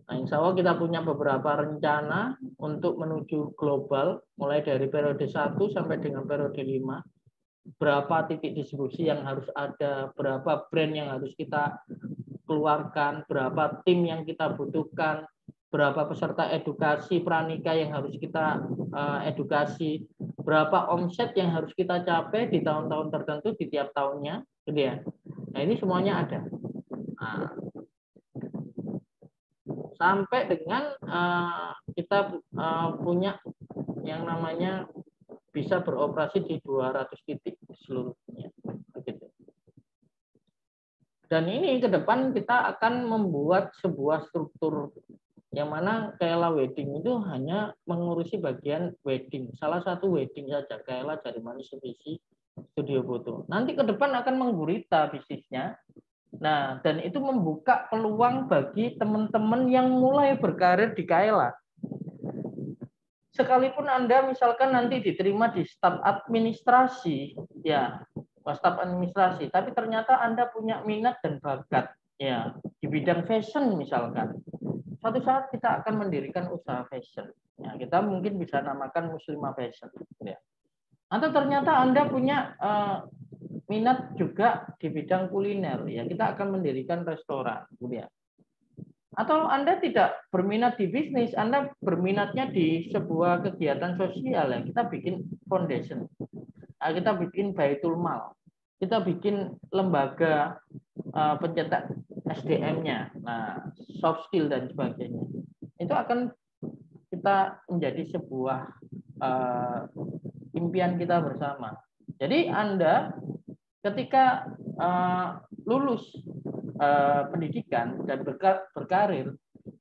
nah, insya Allah kita punya beberapa rencana untuk menuju global, mulai dari periode 1 sampai dengan periode 5. Berapa titik distribusi yang harus ada, berapa brand yang harus kita keluarkan, berapa tim yang kita butuhkan, berapa peserta edukasi pranikah yang harus kita edukasi, berapa omset yang harus kita capai di tahun-tahun tertentu di tiap tahunnya, gitu ya. Nah, ini semuanya ada. Nah, sampai dengan kita punya yang namanya bisa beroperasi di 200 titik di seluruh dunia. Begitu. Dan ini ke depan kita akan membuat sebuah struktur yang mana Kaila Wedding itu hanya mengurusi bagian wedding. Salah satu wedding saja, Kaila Jari Manis Visi Studio Foto. Nanti ke depan akan menggurita bisnisnya. Nah, dan itu membuka peluang bagi teman-teman yang mulai berkarir di Kaila. Sekalipun Anda misalkan nanti diterima di staf administrasi, ya, staf administrasi, tapi ternyata Anda punya minat dan bakat, ya, di bidang fashion misalkan. Suatu saat kita akan mendirikan usaha fashion. Ya, kita mungkin bisa namakan Muslimah Fashion. Ya. Atau ternyata Anda punya minat juga di bidang kuliner. Ya, kita akan mendirikan restoran. Ya. Atau Anda tidak berminat di bisnis, Anda berminatnya di sebuah kegiatan sosial. Ya. Kita bikin foundation. Kita bikin Baitul Mal. Kita bikin lembaga pencetak SDM-nya, nah soft skill dan sebagainya, itu akan kita menjadi sebuah impian kita bersama. Jadi Anda ketika lulus pendidikan dan berkarir,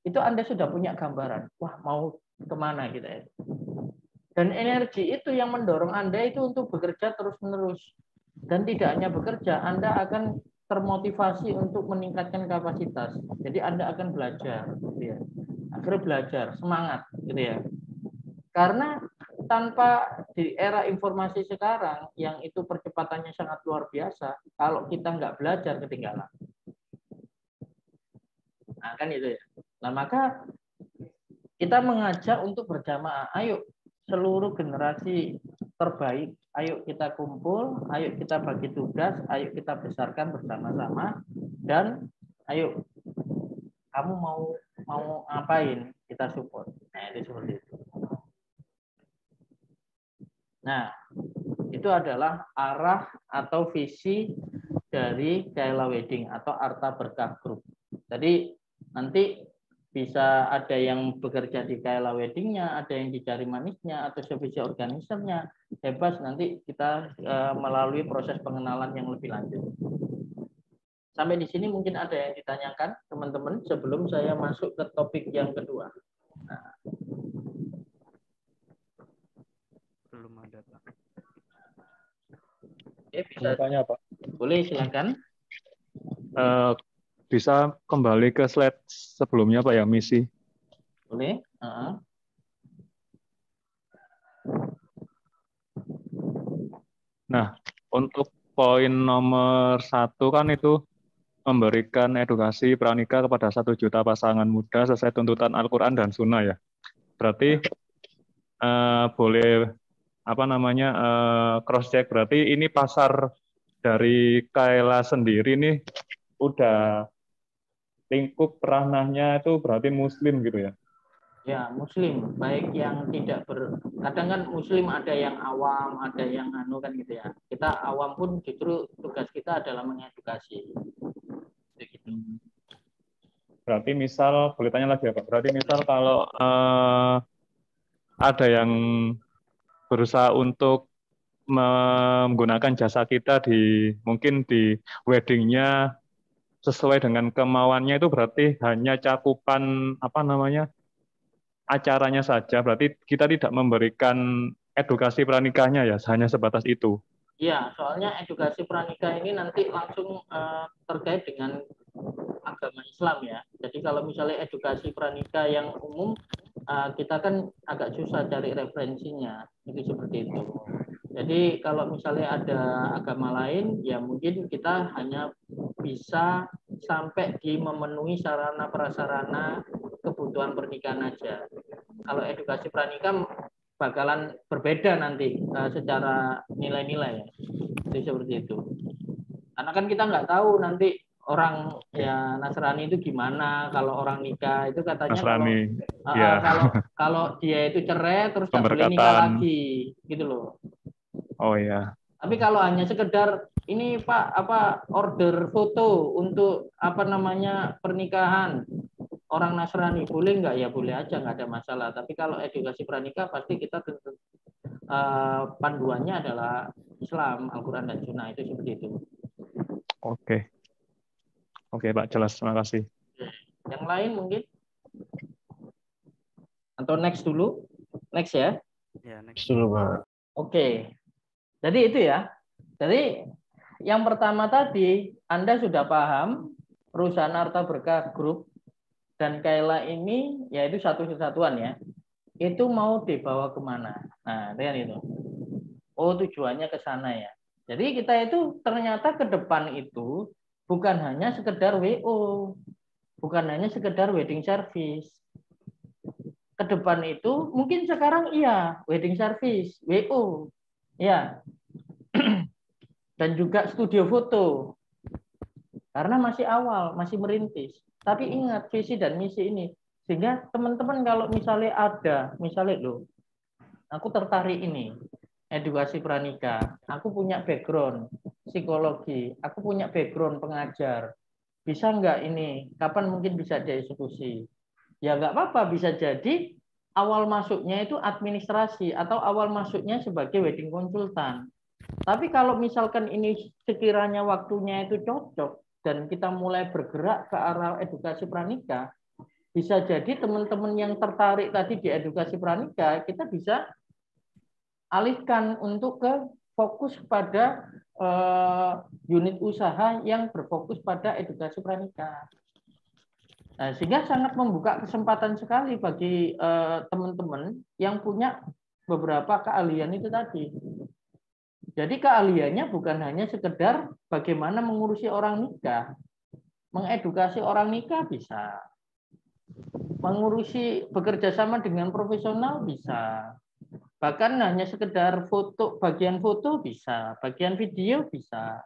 itu Anda sudah punya gambaran, wah mau kemana kita ya. Dan energi itu yang mendorong Anda itu untuk bekerja terus-menerus. Dan tidak hanya bekerja, Anda akan termotivasi untuk meningkatkan kapasitas. Jadi Anda akan belajar, gitu ya. Akhirnya belajar, semangat, gitu ya. Karena tanpa di era informasi sekarang yang itu percepatannya sangat luar biasa, kalau kita nggak belajar ketinggalan. Nah, kan itu ya. Nah, maka kita mengajak untuk berjamaah. Ayo seluruh generasi terbaik, ayo kita kumpul, ayo kita bagi tugas, ayo kita besarkan bersama-sama, dan ayo kamu mau ngapain, kita support. Nah, itu seperti itu. Nah, itu adalah arah atau visi dari Kaila Wedding atau Arta Berkah Group. Jadi nanti bisa ada yang bekerja di Kaila Wedding-nya, ada yang di Jari Manisnya, atau sebagai organisernya. Bebas, nanti kita melalui proses pengenalan yang lebih lanjut. Sampai di sini mungkin ada yang ditanyakan, teman-teman, sebelum saya masuk ke topik yang kedua. Nah. Belum ada, Pak. Oke, bisa tanya, Pak. Boleh, silakan. Bisa kembali ke slide sebelumnya, Pak, ya, misi. Boleh. Nah, untuk poin nomor 1 kan itu memberikan edukasi pranikah kepada 1 juta pasangan muda sesuai tuntutan Al-Quran dan Sunnah, ya. Berarti boleh cross check, berarti ini pasar dari Kaila sendiri nih udah lingkup ranahnya itu berarti Muslim gitu ya? Ya, Muslim, baik yang tidak kadang kan Muslim ada yang awam, ada yang kan gitu ya. Kita awam pun justru tugas kita adalah mengedukasi. Begitu. Berarti misal, boleh tanya lagi ya Pak, berarti misal kalau ada yang berusaha untuk menggunakan jasa kita mungkin di weddingnya sesuai dengan kemauannya, itu berarti hanya cakupan acaranya saja, berarti kita tidak memberikan edukasi pranikahnya ya, hanya sebatas itu. Iya, soalnya edukasi pranikah ini nanti langsung terkait dengan agama Islam ya. Jadi kalau misalnya edukasi pranikah yang umum, kita kan agak susah cari referensinya, itu seperti itu. Jadi kalau misalnya ada agama lain, ya mungkin kita hanya bisa sampai di memenuhi sarana prasarana kebutuhan pernikahan aja. Kalau edukasi pranikah bakalan berbeda nanti secara nilai-nilai ya. Jadi seperti itu. Karena kan kita nggak tahu nanti orang ya Nasrani itu gimana, kalau orang nikah itu katanya Nasrani, kalau dia itu cerai terus nggak boleh nikah lagi gitu loh. Oh iya. Tapi kalau hanya sekedar ini Pak order foto untuk pernikahan orang Nasrani, boleh nggak? Ya boleh aja, nggak ada masalah. Tapi kalau edukasi pranikah pasti kita tentu panduannya adalah Islam, Al-Quran dan Sunnah, itu seperti itu. Oke Pak, jelas, terima kasih. Yang lain mungkin? Atau next dulu? Next ya? Ya, next dulu Pak. Oke. Jadi itu ya. Jadi yang pertama tadi Anda sudah paham perusahaan Arta Berkah Group dan Kaila ini yaitu satu kesatuan ya. Itu mau dibawa kemana? Nah, itu. Oh, tujuannya ke sana ya. Jadi kita itu ternyata ke depan itu bukan hanya sekedar WO, bukan hanya sekedar wedding service. Ke depan itu mungkin sekarang iya wedding service, WO, ya, dan juga studio foto karena masih awal, masih merintis. Tapi ingat visi dan misi ini, sehingga teman-teman kalau misalnya ada, misalnya loh, aku tertarik ini edukasi pranikah, aku punya background psikologi, aku punya background pengajar, bisa nggak ini? Kapan mungkin bisa dieksekusi? Ya nggak apa-apa, bisa jadi awal masuknya itu administrasi atau awal masuknya sebagai wedding konsultan. Tapi kalau misalkan ini sekiranya waktunya itu cocok dan kita mulai bergerak ke arah edukasi pranikah, bisa jadi teman-teman yang tertarik tadi di edukasi pranikah, kita bisa alihkan untuk ke fokus pada unit usaha yang berfokus pada edukasi pranikah. Nah, sehingga sangat membuka kesempatan sekali bagi teman-teman yang punya beberapa keahlian itu tadi. Jadi keahliannya bukan hanya sekedar bagaimana mengurusi orang nikah, mengedukasi orang nikah bisa, mengurusi bekerja sama dengan profesional bisa, bahkan hanya sekedar foto, bagian foto bisa, bagian video bisa,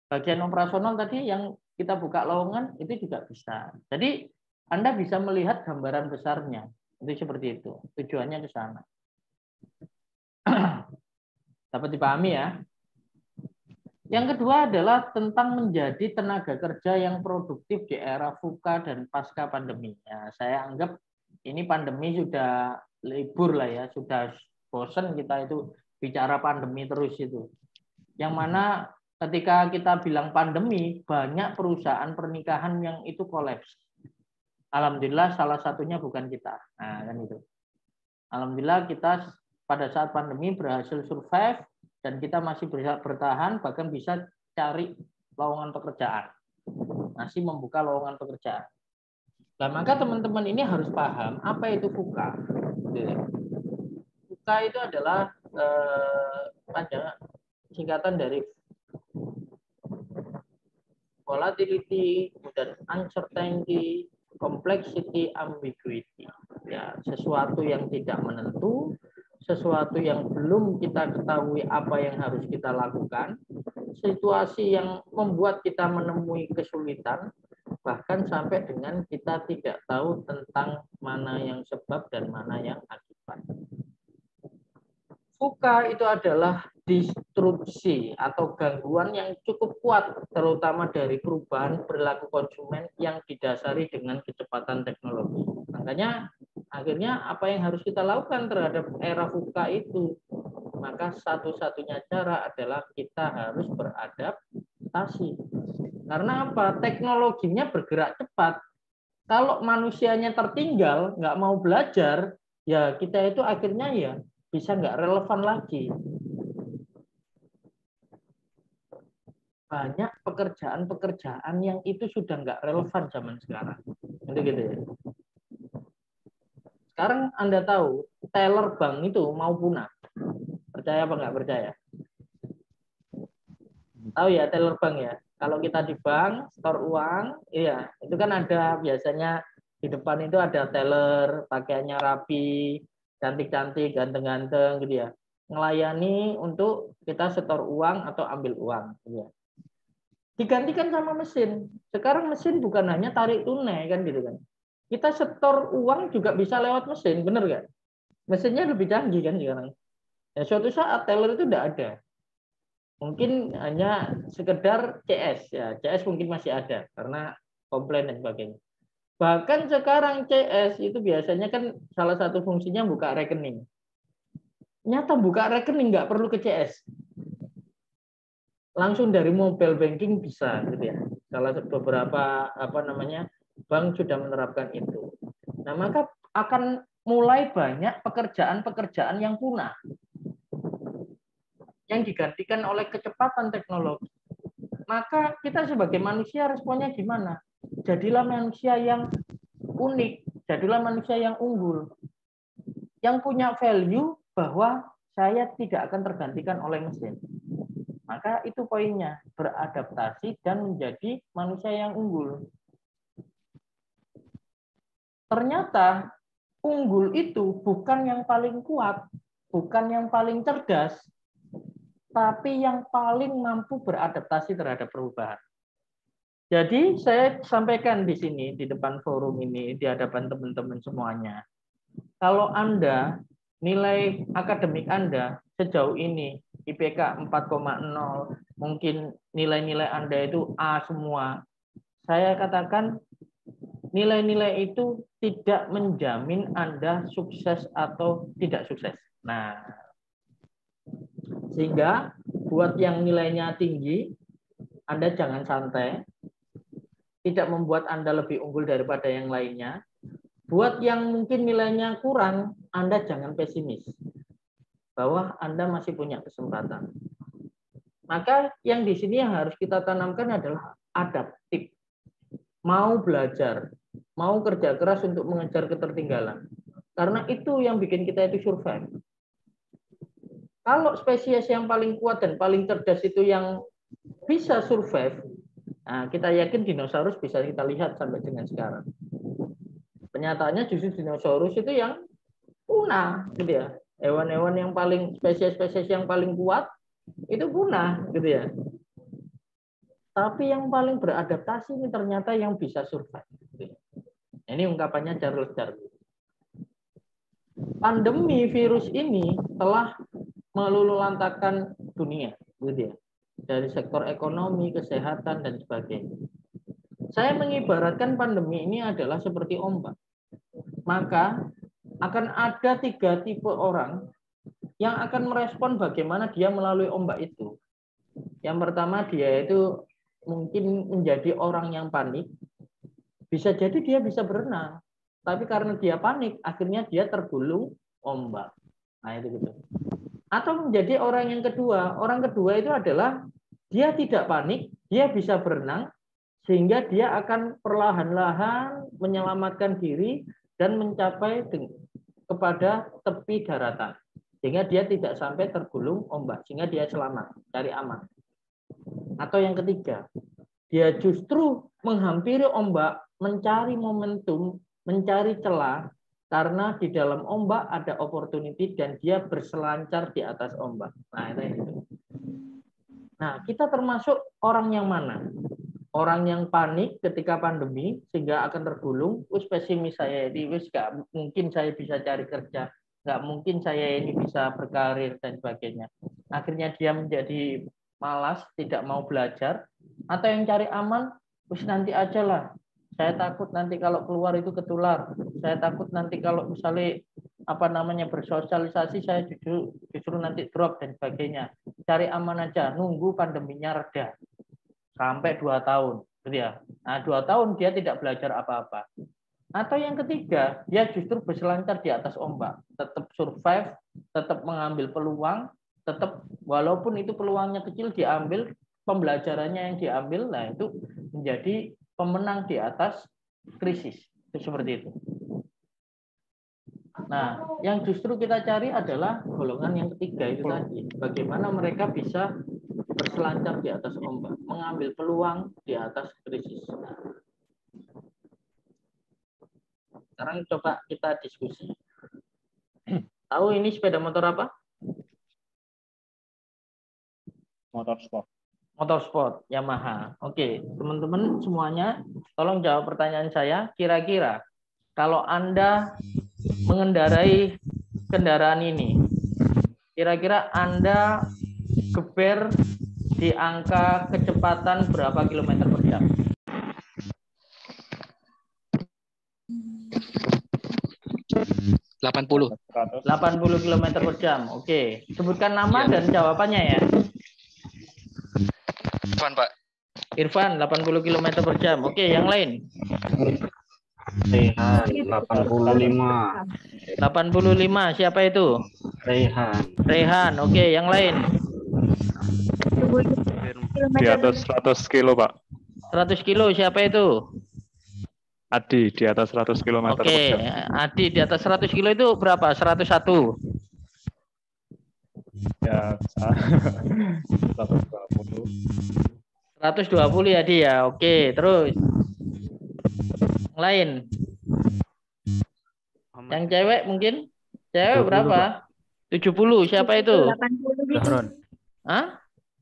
bagian operasional tadi yang kita buka lowongan itu juga bisa. Jadi Anda bisa melihat gambaran besarnya. Itu seperti itu. Tujuannya ke sana. Dapat dipahami ya? Yang kedua adalah tentang menjadi tenaga kerja yang produktif di era VUCA dan pasca pandemi. Ya, saya anggap ini pandemi sudah libur lah ya, sudah bosan kita itu bicara pandemi terus itu. Yang mana ketika kita bilang pandemi, banyak perusahaan pernikahan yang itu kolaps. Alhamdulillah salah satunya bukan kita. Nah, kan itu. Alhamdulillah kita pada saat pandemi berhasil survive dan kita masih bisa bertahan, bahkan bisa cari lowongan pekerjaan. Masih membuka lowongan pekerjaan. Nah, maka teman-teman ini harus paham apa itu VUCA. VUCA itu adalah singkatan dari volatility, kemudian uncertainty, complexity, ambiguity. Ya, sesuatu yang tidak menentu, sesuatu yang belum kita ketahui apa yang harus kita lakukan, situasi yang membuat kita menemui kesulitan, bahkan sampai dengan kita tidak tahu tentang mana yang sebab dan mana yang akibat. VUCA itu adalah disrupsi atau gangguan yang cukup kuat, terutama dari perubahan perilaku konsumen yang didasari dengan kecepatan teknologi. Makanya akhirnya apa yang harus kita lakukan terhadap era VUCA itu? Maka satu-satunya cara adalah kita harus beradaptasi. Karena apa? Teknologinya bergerak cepat. Kalau manusianya tertinggal, nggak mau belajar, ya kita itu akhirnya ya bisa nggak relevan lagi. Banyak pekerjaan-pekerjaan yang itu sudah nggak relevan zaman sekarang. Gitu ya. Sekarang Anda tahu, teller bank itu mau punah. Percaya apa nggak percaya? Tahu ya teller bank ya? Kalau kita di bank, store uang, iya, itu kan ada biasanya di depan itu ada teller, pakaiannya rapi, cantik-cantik, ganteng-ganteng gitu ya. Melayani untuk kita setor uang atau ambil uang gitu ya. Digantikan sama mesin. Sekarang mesin bukan hanya tarik tunai kan gitu kan. Kita setor uang juga bisa lewat mesin, bener nggak? Mesinnya lebih canggih kan sekarang. Ya, suatu saat teller itu tidak ada. Mungkin hanya sekedar CS ya, CS mungkin masih ada karena komplain dan sebagainya. Bahkan sekarang CS itu biasanya kan salah satu fungsinya buka rekening. Nyata buka rekening nggak perlu ke CS. Langsung dari mobile banking bisa gitu ya. Salah beberapa bank sudah menerapkan itu. Nah, maka akan mulai banyak pekerjaan-pekerjaan yang punah yang digantikan oleh kecepatan teknologi. Maka kita sebagai manusia responnya gimana? Jadilah manusia yang unik, jadilah manusia yang unggul, yang punya value bahwa saya tidak akan tergantikan oleh mesin. Maka itu poinnya, beradaptasi dan menjadi manusia yang unggul. ternyata unggul itu bukan yang paling kuat, bukan yang paling cerdas, tapi yang paling mampu beradaptasi terhadap perubahan. Jadi saya sampaikan di sini, di depan forum ini, di hadapan teman-teman semuanya. Kalau Anda, nilai akademik Anda sejauh ini, IPK 4,0, mungkin nilai-nilai Anda itu A semua, saya katakan nilai-nilai itu tidak menjamin Anda sukses atau tidak sukses. Nah, sehingga buat yang nilainya tinggi, Anda jangan santai, tidak membuat Anda lebih unggul daripada yang lainnya. Buat yang mungkin nilainya kurang, Anda jangan pesimis, bahwa Anda masih punya kesempatan. Maka yang di sini yang harus kita tanamkan adalah adaptif. Mau belajar, mau kerja keras untuk mengejar ketertinggalan. Karena itu yang bikin kita itu survive. Kalau spesies yang paling kuat dan paling cerdas itu yang bisa survive, nah, kita yakin dinosaurus bisa kita lihat sampai dengan sekarang. Kenyataannya justru dinosaurus itu yang punah, gitu ya. Hewan-hewan yang paling spesies-spesies yang paling kuat itu punah, gitu ya. Tapi yang paling beradaptasi ini ternyata yang bisa survive. Gitu ya. Ini ungkapannya Charles Darwin. Pandemi virus ini telah meluluhlantakkan dunia, gitu ya. Dari sektor ekonomi, kesehatan, dan sebagainya. Saya mengibaratkan pandemi ini adalah seperti ombak. Maka akan ada 3 tipe orang yang akan merespon bagaimana dia melalui ombak itu. Yang pertama, dia itu mungkin menjadi orang yang panik. Bisa jadi dia bisa berenang, tapi karena dia panik, akhirnya dia tergulung ombak. Nah, itu gitu. Atau menjadi orang yang kedua. Orang kedua itu adalah dia tidak panik, dia bisa berenang, sehingga dia akan perlahan-lahan menyelamatkan diri dan mencapai kepada tepi daratan. Sehingga dia tidak sampai tergulung ombak, sehingga dia selamat, cari aman. Atau yang ketiga, dia justru menghampiri ombak, mencari momentum, mencari celah, karena di dalam ombak ada opportunity dan dia berselancar di atas ombak. Nah, itu. Nah, kita termasuk orang yang mana? Orang yang panik ketika pandemi sehingga akan tergulung, pesimis saya ini, gak mungkin saya bisa cari kerja, gak mungkin saya ini bisa berkarir dan sebagainya. Akhirnya dia menjadi malas, tidak mau belajar, atau yang cari aman, nanti aja lah. Saya takut nanti kalau keluar itu ketular. Saya takut nanti kalau misalnya bersosialisasi saya justru nanti drop dan sebagainya. Cari aman aja, nunggu pandeminya reda. Sampai 2 tahun, gitu ya. Nah, 2 tahun dia tidak belajar apa-apa. Atau yang ketiga, dia justru berselancar di atas ombak, tetap survive, tetap mengambil peluang, tetap walaupun itu peluangnya kecil diambil, pembelajarannya yang diambil, nah itu menjadi pemenang di atas krisis. Itu seperti itu. Nah, yang justru kita cari adalah golongan yang ketiga itu tadi. Bagaimana mereka bisa berselancar di atas ombak, mengambil peluang di atas krisis. Sekarang coba kita diskusi. Tahu ini sepeda motor apa? Motor sport. Motorsport Yamaha. Oke, teman-teman semuanya, tolong jawab pertanyaan saya. Kira-kira kalau Anda mengendarai kendaraan ini, kira-kira Anda geber di angka kecepatan berapa kilometer per jam? 80 km per jam. Oke, sebutkan nama dan jawabannya ya. Irfan, Pak. Irfan, 80 km per jam. Oke, yang lain? Rehan, 85. 85, siapa itu? Rehan, oke, yang lain? Di atas 100 kilo, Pak. 100 kilo, siapa itu? Adi, di atas 100 km per Oke, jam. Adi di atas 100 kilo itu berapa? 101. Ya, 120. 120 ya dia. Oke, terus yang lain. Yang cewek mungkin? Cewek 70, berapa? 70. Siapa itu? 80 gitu. Zahron. Hah?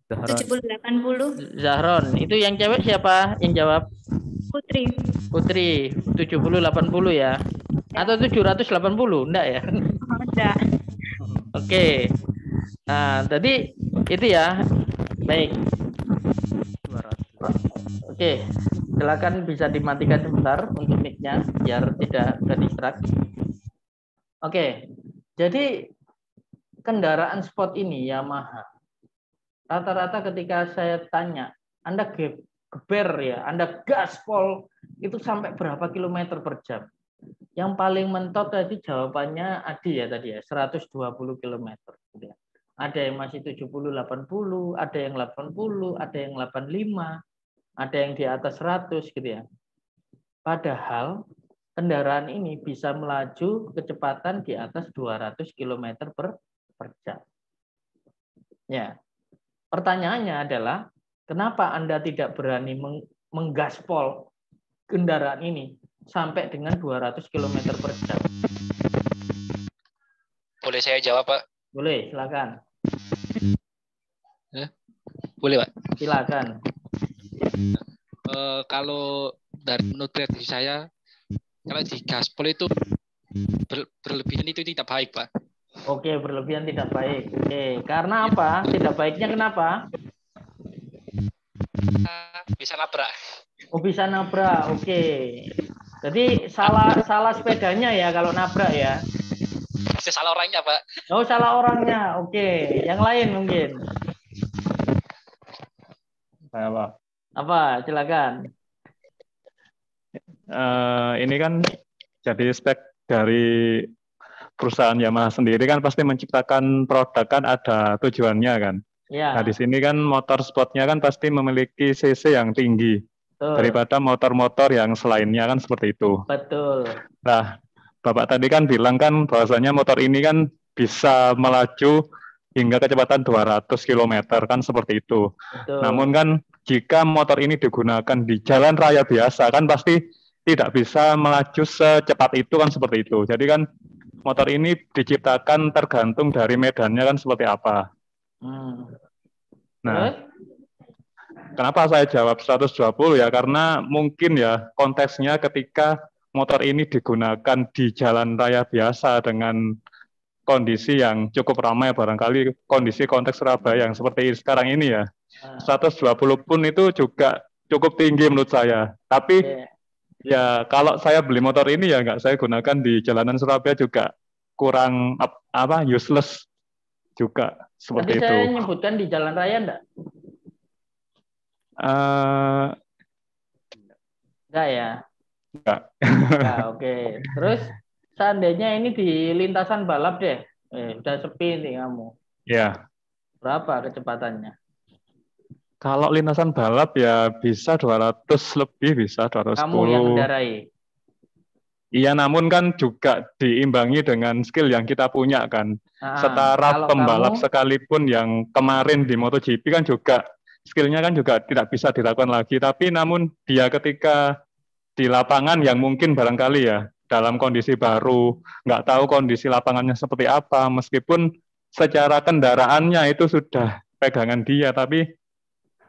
Zahron. 70-80. Zahron. Itu yang cewek siapa yang jawab? Putri. Putri. 70-80 ya? Atau 780? Enggak ya? Oh, enggak. Oke. Nah, tadi itu ya. Baik. 200. Oke. Silakan bisa dimatikan sebentar untuk mic-nya biar tidak ke-distract. Oke. Jadi kendaraan sport ini Yamaha. Rata-rata ketika saya tanya, Anda geber ya, Anda gaspol itu sampai berapa kilometer per jam? Yang paling mentok tadi jawabannya Adi ya tadi ya, 120 kilometer. Ada yang masih 70-80, ada yang 80, ada yang 85, ada yang di atas 100 gitu ya. Padahal kendaraan ini bisa melaju kecepatan di atas 200 km per jam. Ya. Pertanyaannya adalah, kenapa Anda tidak berani menggaspol kendaraan ini sampai dengan 200 km per jam? Boleh saya jawab, Pak? Boleh, silakan. Boleh, Pak? Silakan. Kalau menurut prediksi saya, kalau di gaspol itu berlebihan itu tidak baik, Pak. Oke, berlebihan tidak baik. Oke, karena apa? Tidak baiknya kenapa? Bisa nabrak. Oh, bisa nabrak. Oke. Jadi salah sepedanya ya kalau nabrak ya. Bisa salah orangnya, Pak. Oh, salah orangnya. Oke. Yang lain mungkin. Saya apa? Apa? Silakan. Ini kan jadi spek dari perusahaan Yamaha sendiri kan pasti menciptakan produk kan ada tujuannya kan. Ya. Nah di sini kan motor sportnya kan pasti memiliki cc yang tinggi daripada motor-motor yang selainnya kan seperti itu. Betul. Nah Bapak tadi kan bilang kan bahwasanya motor ini kan bisa melaju hingga kecepatan 200 km kan seperti itu. Betul. Namun kan jika motor ini digunakan di jalan raya biasa kan pasti tidak bisa melaju secepat itu kan seperti itu. Jadi kan motor ini diciptakan tergantung dari medannya kan seperti apa. Nah, kenapa saya jawab 120 ya? Karena mungkin ya konteksnya ketika motor ini digunakan di jalan raya biasa dengan kondisi yang cukup ramai, barangkali kondisi konteks Surabaya yang seperti sekarang ini ya. 120 pun itu juga cukup tinggi menurut saya. Tapi ya kalau saya beli motor ini ya nggak saya gunakan di jalanan Surabaya juga kurang useless juga seperti Tadi itu. saya nyebutkan di jalan raya enggak? Enggak ya? Enggak. Enggak, oke. Terus seandainya ini di lintasan balap deh. Udah sepi nih kamu. Ya. Berapa kecepatannya? Kalau lintasan balap ya bisa 200 lebih, bisa 210. Kamu yang mengendarai? Iya, namun kan juga diimbangi dengan skill yang kita punya kan. Setara pembalap sekalipun yang kemarin di MotoGP kan juga skillnya kan juga tidak bisa dilakukan lagi. Tapi namun dia ketika di lapangan yang mungkin barangkali ya dalam kondisi baru, nggak tahu kondisi lapangannya seperti apa, meskipun secara kendaraannya itu sudah pegangan dia, tapi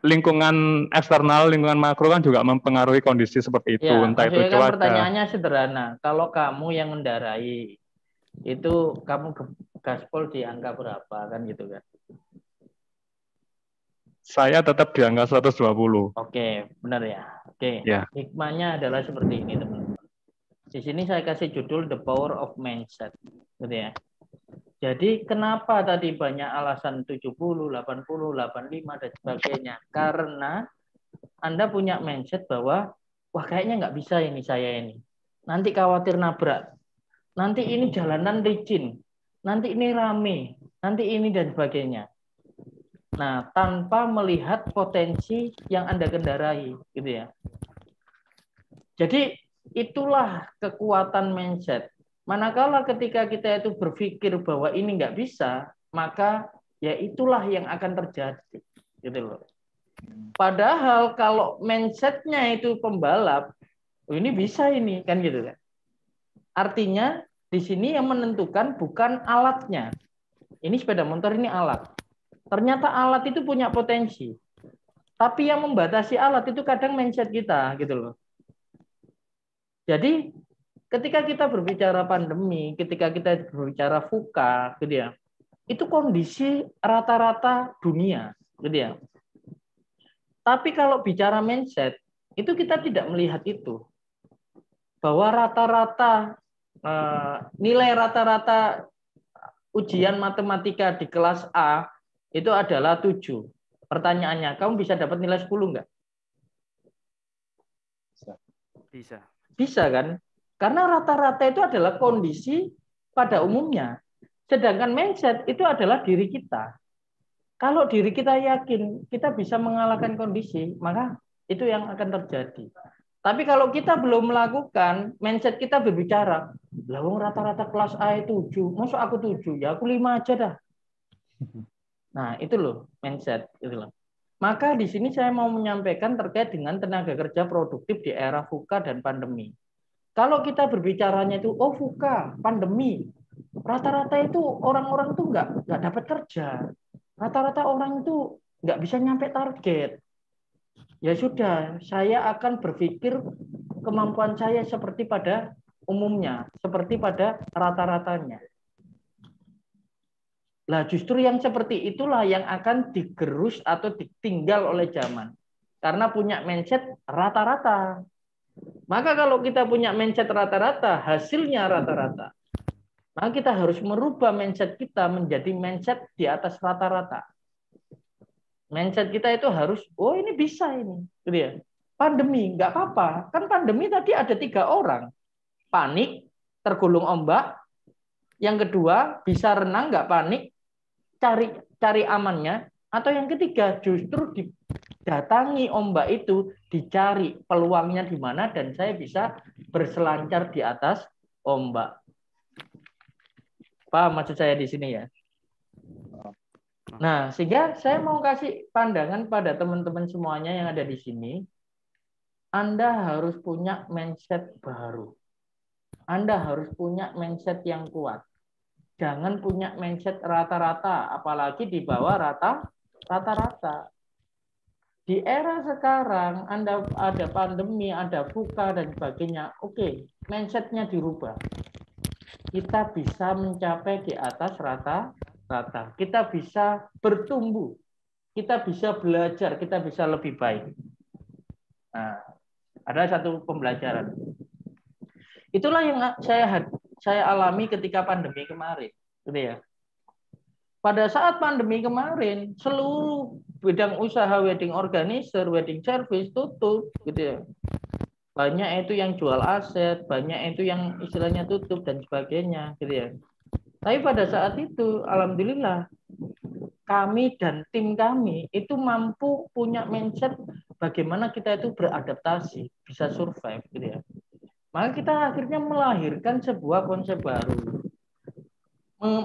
lingkungan eksternal, lingkungan makro kan juga mempengaruhi kondisi seperti itu, ya, entah itu kan cuaca. Pertanyaannya sederhana, kalau kamu yang mengendarai, itu kamu gaspol di angka berapa kan gitu kan? Saya tetap di angka 120. Oke, benar ya. Oke, ya. Hikmahnya adalah seperti ini teman-teman. Di sini saya kasih judul The Power of Mindset, gitu ya. Jadi kenapa tadi banyak alasan 70, 80, 85 dan sebagainya? Karena Anda punya mindset bahwa wah kayaknya nggak bisa ini saya ini. Nanti khawatir nabrak. Nanti ini jalanan licin. Nanti ini rame. Nanti ini dan sebagainya. Nah, tanpa melihat potensi yang Anda kendarai, gitu ya. Jadi itulah kekuatan mindset. Manakala ketika kita itu berpikir bahwa ini nggak bisa, maka ya itulah yang akan terjadi, gitu loh. Padahal kalau mindsetnya itu pembalap, oh ini bisa ini kan gitu kan. Artinya di sini yang menentukan bukan alatnya. Ini sepeda motor, ini alat. Ternyata alat itu punya potensi. Tapi yang membatasi alat itu kadang mindset kita, gitu loh. Jadi ketika kita berbicara pandemi, ketika kita berbicara VUCA, gitu ya, itu kondisi rata-rata dunia, gitu ya. Tapi kalau bicara mindset, itu kita tidak melihat itu. Bahwa rata-rata nilai rata-rata ujian matematika di kelas A itu adalah 7. Pertanyaannya, kamu bisa dapat nilai 10 enggak? Bisa. Bisa kan? Karena rata-rata itu adalah kondisi pada umumnya. Sedangkan mindset itu adalah diri kita. Kalau diri kita yakin kita bisa mengalahkan kondisi, maka itu yang akan terjadi. Tapi kalau kita belum melakukan, mindset kita berbicara, lah wong rata-rata kelas A itu 7, masuk aku 7, ya aku 5 aja dah. Nah, itu loh mindset, itu loh. Maka di sini saya mau menyampaikan terkait dengan tenaga kerja produktif di era VUCA dan pandemi. Kalau kita berbicaranya itu, oh VUCA, pandemi, rata-rata itu orang-orang tuh nggak dapat kerja. Rata-rata orang itu nggak bisa nyampe target. Ya sudah, saya akan berpikir kemampuan saya seperti pada umumnya, seperti pada rata-ratanya. Lah justru yang seperti itulah yang akan digerus atau ditinggal oleh zaman. Karena punya mindset rata-rata. Maka kalau kita punya mindset rata-rata, hasilnya rata-rata. Maka kita harus merubah mindset kita menjadi mindset di atas rata-rata. Mindset kita itu harus, oh ini bisa ini. Gitu ya. Pandemi, nggak apa-apa. Kan pandemi tadi ada 3 orang. Panik, tergulung ombak. Yang kedua, bisa renang, nggak panik. Cari amannya. Atau yang ketiga, justru didatangi ombak itu, dicari peluangnya di mana, dan saya bisa berselancar di atas ombak. Paham maksud saya di sini ya? Nah, sehingga saya mau kasih pandangan pada teman-teman semuanya yang ada di sini. Anda harus punya mindset baru. Anda harus punya mindset yang kuat. Jangan punya mindset rata-rata, apalagi di bawah rata-rata. Di era sekarang, Anda ada pandemi, ada VUCA, dan sebagainya. Oke, mindsetnya dirubah. Kita bisa mencapai di atas rata-rata. Kita bisa bertumbuh. Kita bisa belajar, kita bisa lebih baik. Nah, ada satu pembelajaran. Itulah yang saya alami ketika pandemi kemarin, gitu ya. Pada saat pandemi kemarin, seluruh bidang usaha wedding organizer, wedding service tutup, gitu ya. Banyak itu yang jual aset, banyak itu yang istilahnya tutup dan sebagainya, gitu ya. Tapi pada saat itu, alhamdulillah, kami dan tim kami itu mampu punya mindset bagaimana kita itu beradaptasi, bisa survive, gitu ya. Maka kita akhirnya melahirkan sebuah konsep baru,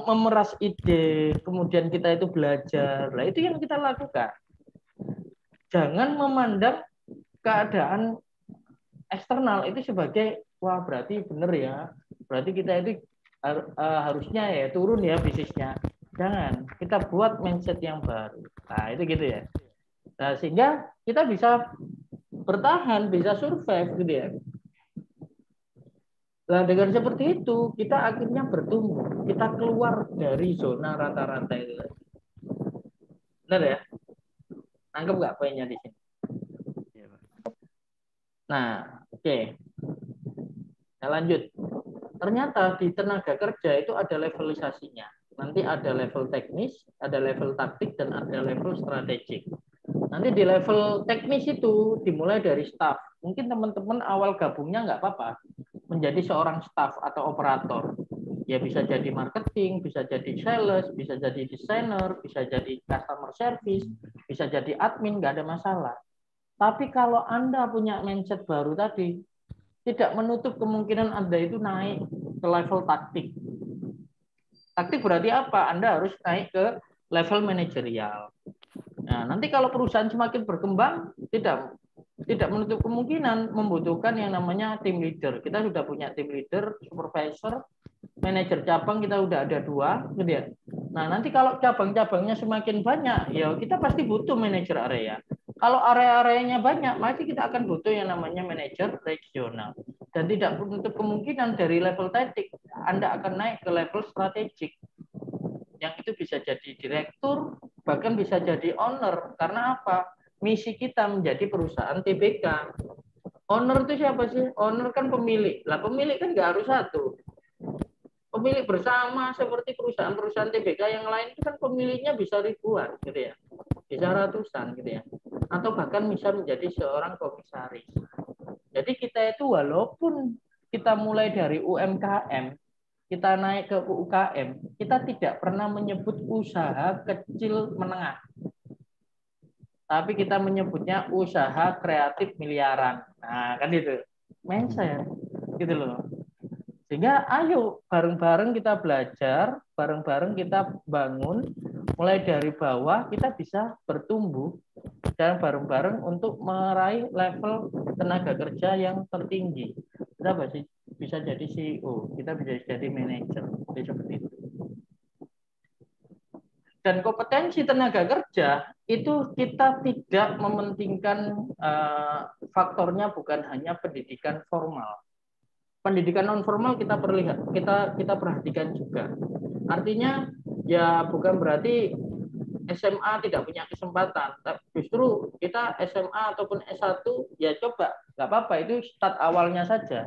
memeras ide, kemudian kita itu belajar. Nah, itu yang kita lakukan. Jangan memandang keadaan eksternal itu sebagai, wah berarti benar ya, berarti kita itu harusnya ya turun ya bisnisnya. Jangan, kita buat mindset yang baru. Nah, itu gitu ya. Nah, sehingga kita bisa bertahan, bisa survive, gitu ya. Nah, dengan seperti itu, kita akhirnya bertumbuh. Kita keluar dari zona rata-rata itu. Benar ya? Nangkep nggak poinnya di sini? Nah, oke. Nah, lanjut. Ternyata di tenaga kerja itu ada levelisasinya. Nanti ada level teknis, ada level taktik, dan ada level strategik. Nanti di level teknis itu dimulai dari staff. Mungkin teman-teman awal gabungnya nggak apa-apa. Menjadi seorang staff atau operator. Ya bisa jadi marketing, bisa jadi sales, bisa jadi desainer, bisa jadi customer service, bisa jadi admin, nggak ada masalah. Tapi kalau Anda punya mindset baru tadi, tidak menutup kemungkinan Anda itu naik ke level taktik. Taktik berarti apa? Anda harus naik ke level manajerial. Nah, nanti kalau perusahaan semakin berkembang, tidak menutup kemungkinan membutuhkan yang namanya tim leader. Kita sudah punya tim leader, supervisor, Manajer cabang kita udah ada 2, gitu ya. Nah, nanti kalau cabang-cabangnya semakin banyak, ya kita pasti butuh manajer area. Kalau area-areanya banyak, maka kita akan butuh yang namanya manajer regional. Dan tidak menutup kemungkinan dari level taktik, Anda akan naik ke level strategik. Yang itu bisa jadi direktur, bahkan bisa jadi owner. Karena apa? Misi kita menjadi perusahaan TBK. Owner itu siapa sih? Owner kan pemilik. Lah pemilik kan nggak harus satu. Pemilik bersama seperti perusahaan-perusahaan TBK yang lain itu kan pemiliknya bisa ribuan gitu ya. Bisa ratusan gitu ya. Atau bahkan bisa menjadi seorang komisaris. Jadi kita itu walaupun kita mulai dari UMKM, kita naik ke UKM, kita tidak pernah menyebut usaha kecil menengah. Tapi kita menyebutnya usaha kreatif miliaran. Nah, kan itu. Mindset. Gitu loh. Sehingga ayo bareng-bareng kita belajar, bareng-bareng kita bangun, mulai dari bawah kita bisa bertumbuh dan bareng-bareng untuk meraih level tenaga kerja yang tertinggi. Kita bisa jadi CEO, kita bisa jadi manajer, seperti itu. Dan kompetensi tenaga kerja itu kita tidak mementingkan faktornya bukan hanya pendidikan formal. Pendidikan non formal kita perhatikan juga. Artinya ya bukan berarti SMA tidak punya kesempatan. Justru kita SMA ataupun S1 ya coba, nggak apa-apa, itu start awalnya saja.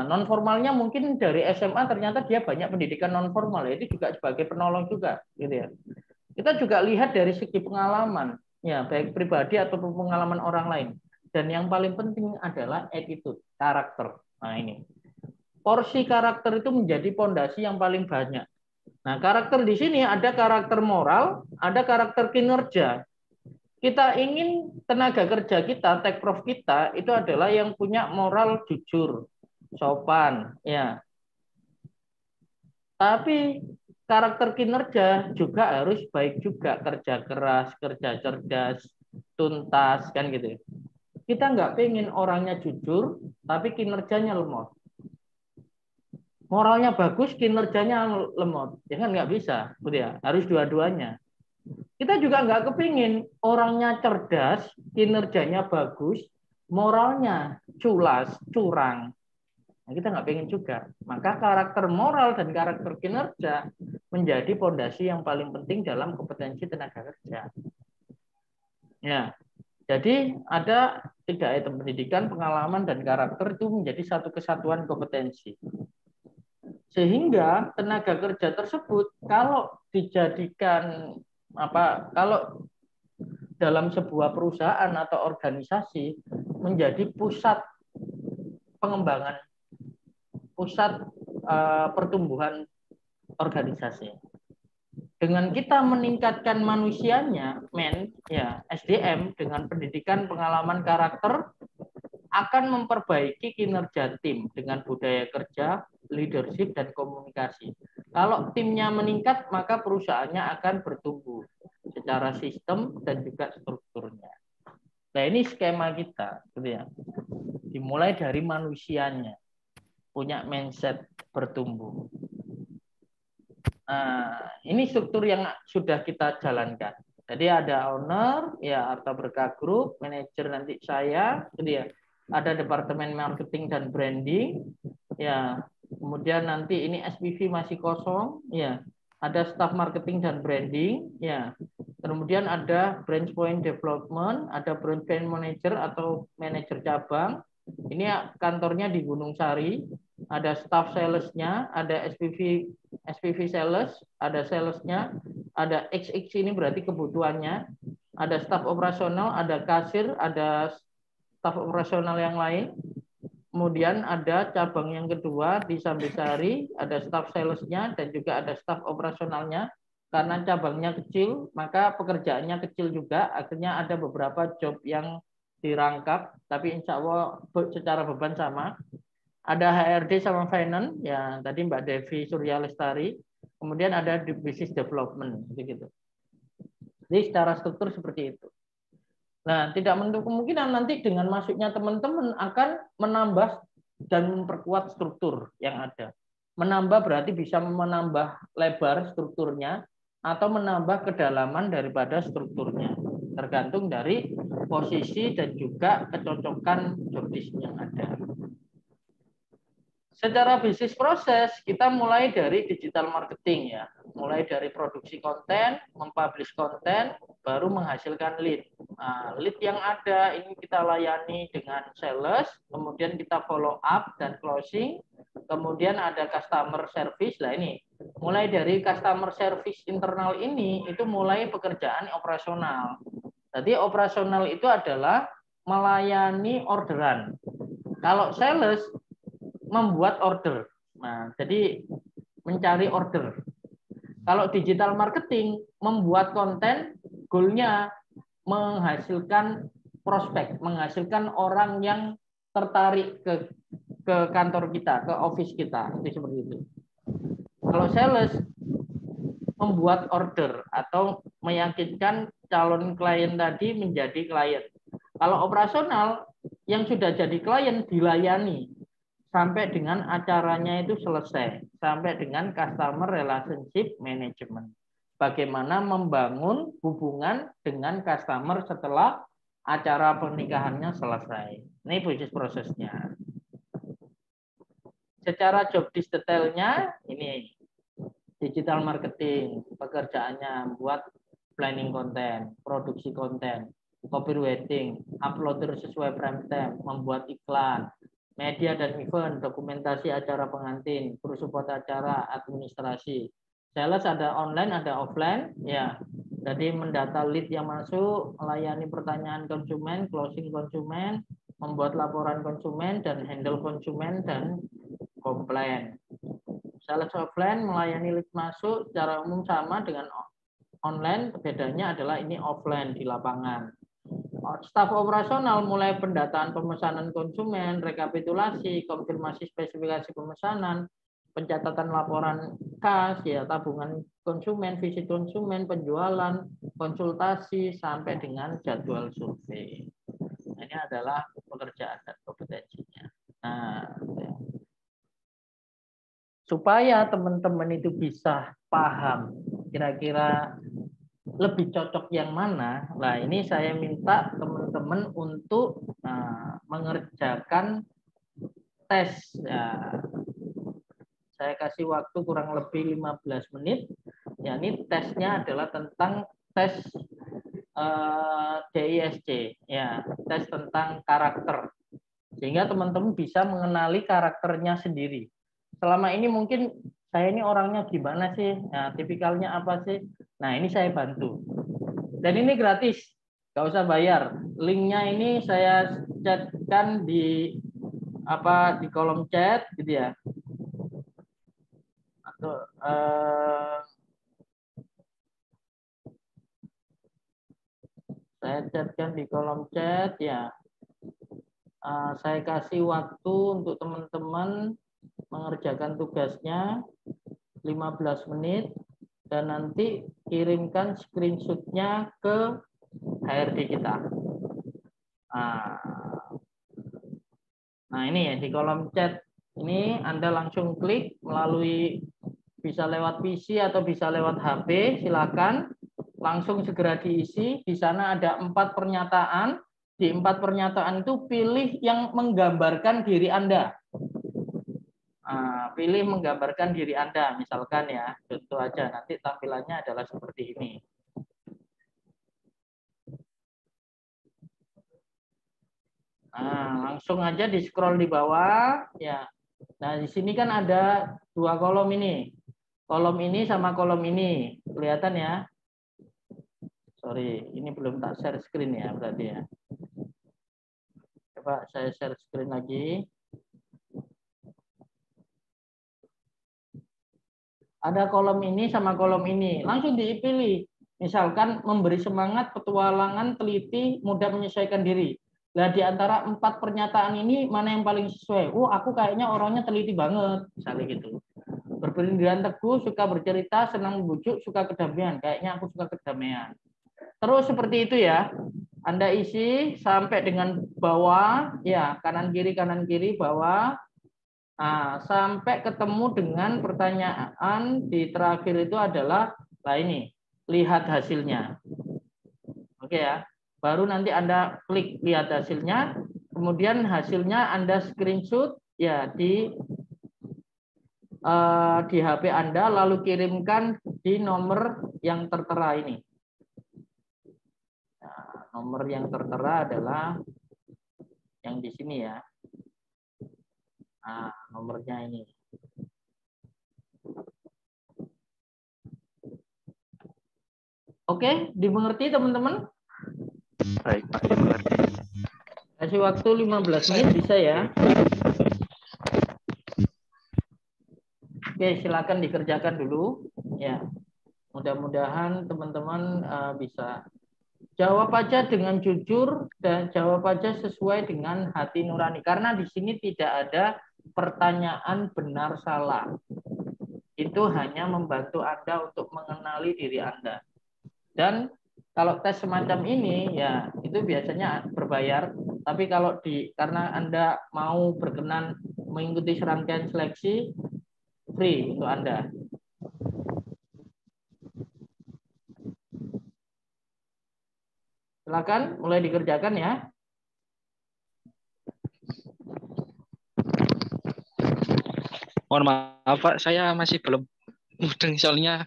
Non formalnya mungkin dari SMA ternyata dia banyak pendidikan non formal, itu juga sebagai penolong juga, gitu ya. Kita juga lihat dari segi pengalaman, ya baik pribadi ataupun pengalaman orang lain. Dan yang paling penting adalah attitude, karakter. Nah ini, porsi karakter itu menjadi pondasi yang paling banyak. Nah karakter di sini ada karakter moral, ada karakter kinerja. Kita ingin tenaga kerja kita, tekprof kita itu adalah yang punya moral jujur, sopan, ya. Tapi karakter kinerja juga harus baik juga, kerja keras, kerja cerdas, tuntas, kan gitu. Kita nggak pengen orangnya jujur, tapi kinerjanya lemot. Moralnya bagus, kinerjanya lemot. Ya kan nggak bisa, ya. Harus dua-duanya. Kita juga nggak kepingin orangnya cerdas, kinerjanya bagus, moralnya culas, curang. Nah, kita nggak pengen juga. Maka karakter moral dan karakter kinerja menjadi pondasi yang paling penting dalam kompetensi tenaga kerja. Ya, jadi ada 3 item: pendidikan, pengalaman, dan karakter itu menjadi satu kesatuan kompetensi. Sehingga tenaga kerja tersebut kalau dijadikan kalau dalam sebuah perusahaan atau organisasi menjadi pusat pengembangan, pusat pertumbuhan organisasi. Dengan kita meningkatkan manusianya, SDM, dengan pendidikan, pengalaman, karakter, akan memperbaiki kinerja tim dengan budaya kerja, leadership, dan komunikasi. Kalau timnya meningkat, maka perusahaannya akan bertumbuh secara sistem dan juga strukturnya. Nah, ini skema kita, gitu ya. Dimulai dari manusianya, punya mindset bertumbuh. Nah, ini struktur yang sudah kita jalankan. Jadi ada owner, ya Arta Berkah Group, manajer nanti saya, gitu ya. Ada departemen marketing dan branding, ya. Kemudian nanti ini SPV masih kosong, ya. Ada staff marketing dan branding, ya. Kemudian ada branch point development, ada branch point manager atau manajer cabang. Ini kantornya di Gunung Sari. Ada staff salesnya, ada SPV sales, ada salesnya, ada XX ini berarti kebutuhannya, ada staff operasional, ada kasir, ada staf operasional yang lain. Kemudian ada cabang yang kedua di Sambisari, ada staf salesnya dan juga ada staf operasionalnya. Karena cabangnya kecil, maka pekerjaannya kecil juga. Akhirnya ada beberapa job yang dirangkap, tapi insya Allah secara beban sama. Ada HRD sama finance, ya tadi Mbak Devi Surya Lestari. Kemudian ada di business development, gitu. Jadi secara struktur seperti itu. Nah, tidak menutup kemungkinan nanti dengan masuknya teman-teman akan menambah dan memperkuat struktur yang ada. Menambah berarti bisa menambah lebar strukturnya atau menambah kedalaman daripada strukturnya. Tergantung dari posisi dan juga kecocokan job desk yang ada. Secara bisnis proses, kita mulai dari digital marketing ya. Mulai dari produksi konten, mempublish konten, baru menghasilkan lead. Nah, lead yang ada ini kita layani dengan sales, kemudian kita follow up dan closing, kemudian ada customer service. Nah ini, mulai dari customer service internal ini, itu mulai pekerjaan operasional. Jadi operasional itu adalah melayani orderan. Kalau sales, membuat order. Nah, jadi mencari order. Kalau digital marketing, membuat konten, goalnya menghasilkan prospek, menghasilkan orang yang tertarik ke kantor kita, ke office kita, itu seperti itu. Kalau sales, membuat order atau meyakinkan calon klien tadi menjadi klien. Kalau operasional, yang sudah jadi klien dilayani sampai dengan acaranya itu selesai, sampai dengan customer relationship management. Bagaimana membangun hubungan dengan customer setelah acara pernikahannya selesai. Ini bisnis prosesnya. Secara job desk detailnya, ini digital marketing, pekerjaannya buat planning konten, produksi konten, copywriting, uploader sesuai prime time, membuat iklan, media dan event, dokumentasi acara pengantin, kru support acara, administrasi. Sales ada online, ada offline, ya. Jadi mendata lead yang masuk, melayani pertanyaan konsumen, closing konsumen, membuat laporan konsumen, dan handle konsumen dan komplain. Sales offline melayani lead masuk secara umum sama dengan online, bedanya adalah ini offline di lapangan. Staf operasional mulai pendataan pemesanan konsumen, rekapitulasi, konfirmasi spesifikasi pemesanan, pencatatan laporan kas, ya, tabungan konsumen, visit konsumen, penjualan, konsultasi, sampai dengan jadwal survei. Ini adalah pekerjaan dan kompetensinya. Nah, supaya teman-teman itu bisa paham kira-kira lebih cocok yang mana. Nah, ini saya minta teman-teman untuk mengerjakan tes. Ya, saya kasih waktu kurang lebih 15 menit. Ya, ini tesnya adalah tentang tes DISC, ya, tes tentang karakter. Sehingga teman-teman bisa mengenali karakternya sendiri. Selama ini mungkin saya ini orangnya gimana sih? Nah, tipikalnya apa sih? Nah, ini saya bantu. Dan ini gratis, nggak usah bayar. Linknya ini saya chatkan di kolom chat, gitu ya. Atau saya chatkan di kolom chat, ya. Saya kasih waktu untuk teman-teman mengerjakan tugasnya 15 menit dan nanti kirimkan screenshot-nya ke HRD kita. Nah ini ya, di kolom chat ini Anda langsung klik melalui, bisa lewat PC atau bisa lewat HP, silakan langsung segera diisi. Di sana ada 4 pernyataan. Di 4 pernyataan itu pilih yang menggambarkan diri Anda. Pilih menggambarkan diri Anda, misalkan ya, contoh aja, nanti tampilannya adalah seperti ini. Langsung aja di scroll di bawah, ya. Nah, di sini kan ada 2 kolom ini. Kolom ini sama kolom ini, kelihatan ya? Sorry, ini belum tak share screen ya, berarti ya. Coba saya share screen lagi. Ada kolom ini sama kolom ini, langsung dipilih. Misalkan memberi semangat, petualangan, teliti, mudah menyesuaikan diri. Nah, di antara 4 pernyataan ini mana yang paling sesuai? Aku kayaknya orangnya teliti banget, misalnya gitu. Berpendirian teguh, suka bercerita, senang membujuk, suka kedamaian. Kayaknya aku suka kedamaian. Terus seperti itu ya. Anda isi sampai dengan bawah, ya, kanan kiri, bawah. Nah, sampai ketemu dengan pertanyaan di terakhir itu adalah, nah ini, lihat hasilnya. Oke ya, baru nanti Anda klik lihat hasilnya, kemudian hasilnya Anda screenshot ya di HP Anda, lalu kirimkan di nomor yang tertera ini. Nah, nomor yang tertera adalah yang di sini ya. Nah, nomornya ini. Oke, dimengerti teman-teman? Baik, Pak, dimengerti. Kasih waktu 15 menit bisa ya. Oke, silakan dikerjakan dulu. Ya, mudah-mudahan teman-teman bisa jawab aja dengan jujur dan jawab aja sesuai dengan hati nurani. Karena di sini tidak ada pertanyaan benar salah. Itu hanya membantu Anda untuk mengenali diri Anda. Dan kalau tes semacam ini ya itu biasanya berbayar. Tapi kalau karena Anda mau berkenan mengikuti serangkaian seleksi, free untuk Anda. Silakan mulai dikerjakan ya. Mohon maaf Pak, saya masih belum mudeng soalnya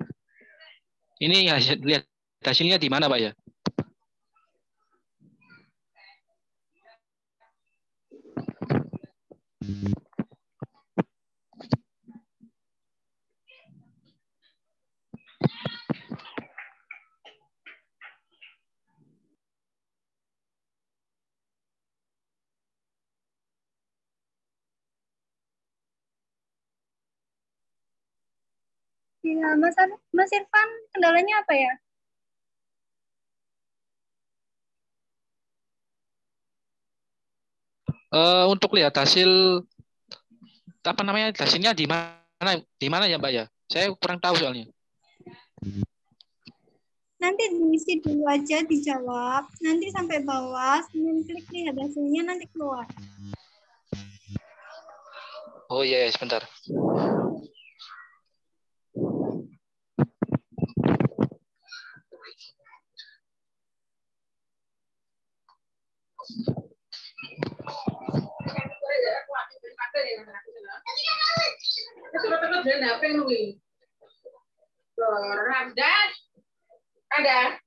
ini lihat hasilnya di mana Pak ya? Ya, Mas Irfan, kendalanya apa ya? Untuk lihat hasil apa namanya hasilnya di mana ya Mbak ya? Saya kurang tahu soalnya. Nanti diisi dulu aja, dijawab. Nanti sampai bawah, kemudian klik lihat hasilnya, nanti keluar. Oh iya, sebentar. Ada.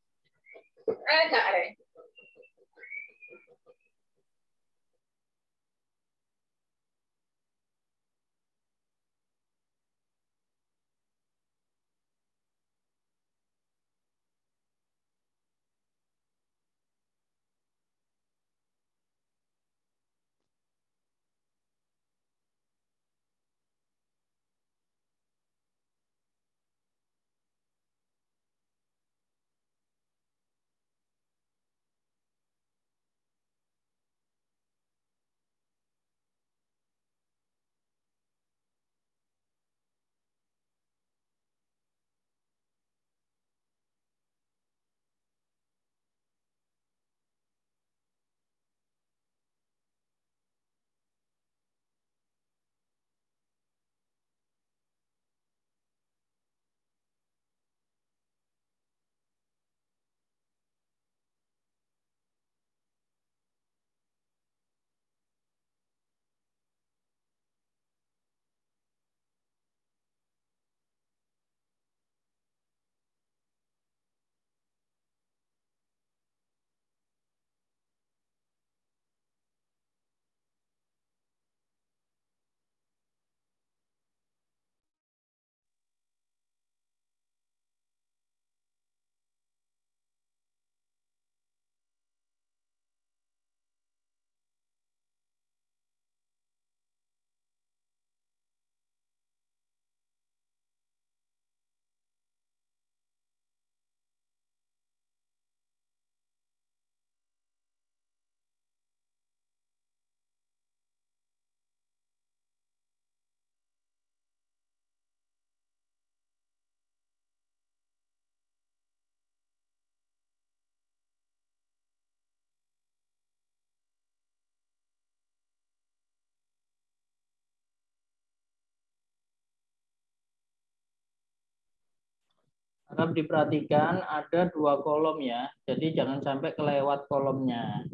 Harap diperhatikan ada 2 kolom ya. Jadi jangan sampai kelewat kolomnya.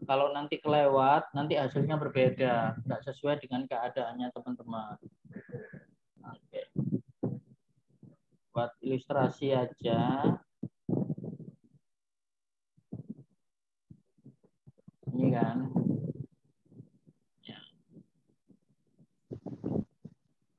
Kalau nanti kelewat, nanti hasilnya berbeda. Nggak sesuai dengan keadaannya teman-teman. Oke. Buat ilustrasi aja. Ini kan. Ya.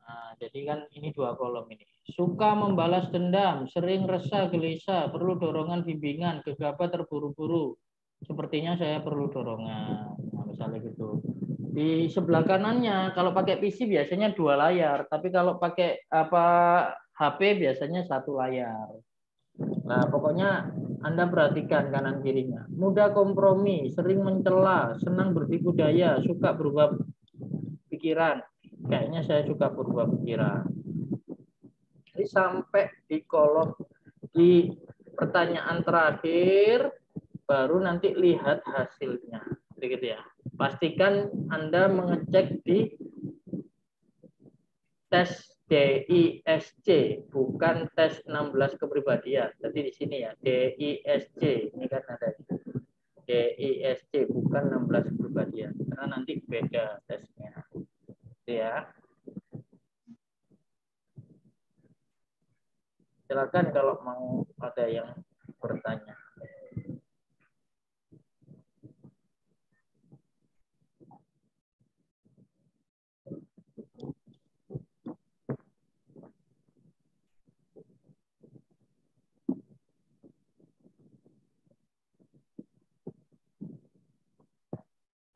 Nah, jadi kan ini 2 kolom ini. Suka membalas dendam, sering resah, gelisah, perlu dorongan bimbingan, gegabah, terburu-buru. Sepertinya saya perlu dorongan. Nah, misalnya gitu. Di sebelah kanannya, kalau pakai PC biasanya 2 layar, tapi kalau pakai HP biasanya 1 layar. Nah, pokoknya Anda perhatikan kanan kirinya. Mudah kompromi, sering mencela, senang bertipu daya, suka berubah pikiran. Kayaknya saya suka berubah pikiran. Jadi sampai di kolom di pertanyaan terakhir baru nanti lihat hasilnya. Begitu ya. Pastikan Anda mengecek di tes DISC, bukan tes 16 kepribadian. Jadi di sini ya, DISC. Ini kan ada DISC, bukan 16 kepribadian. Karena nanti beda tesnya. Ya. Silakan kalau mau ada yang bertanya.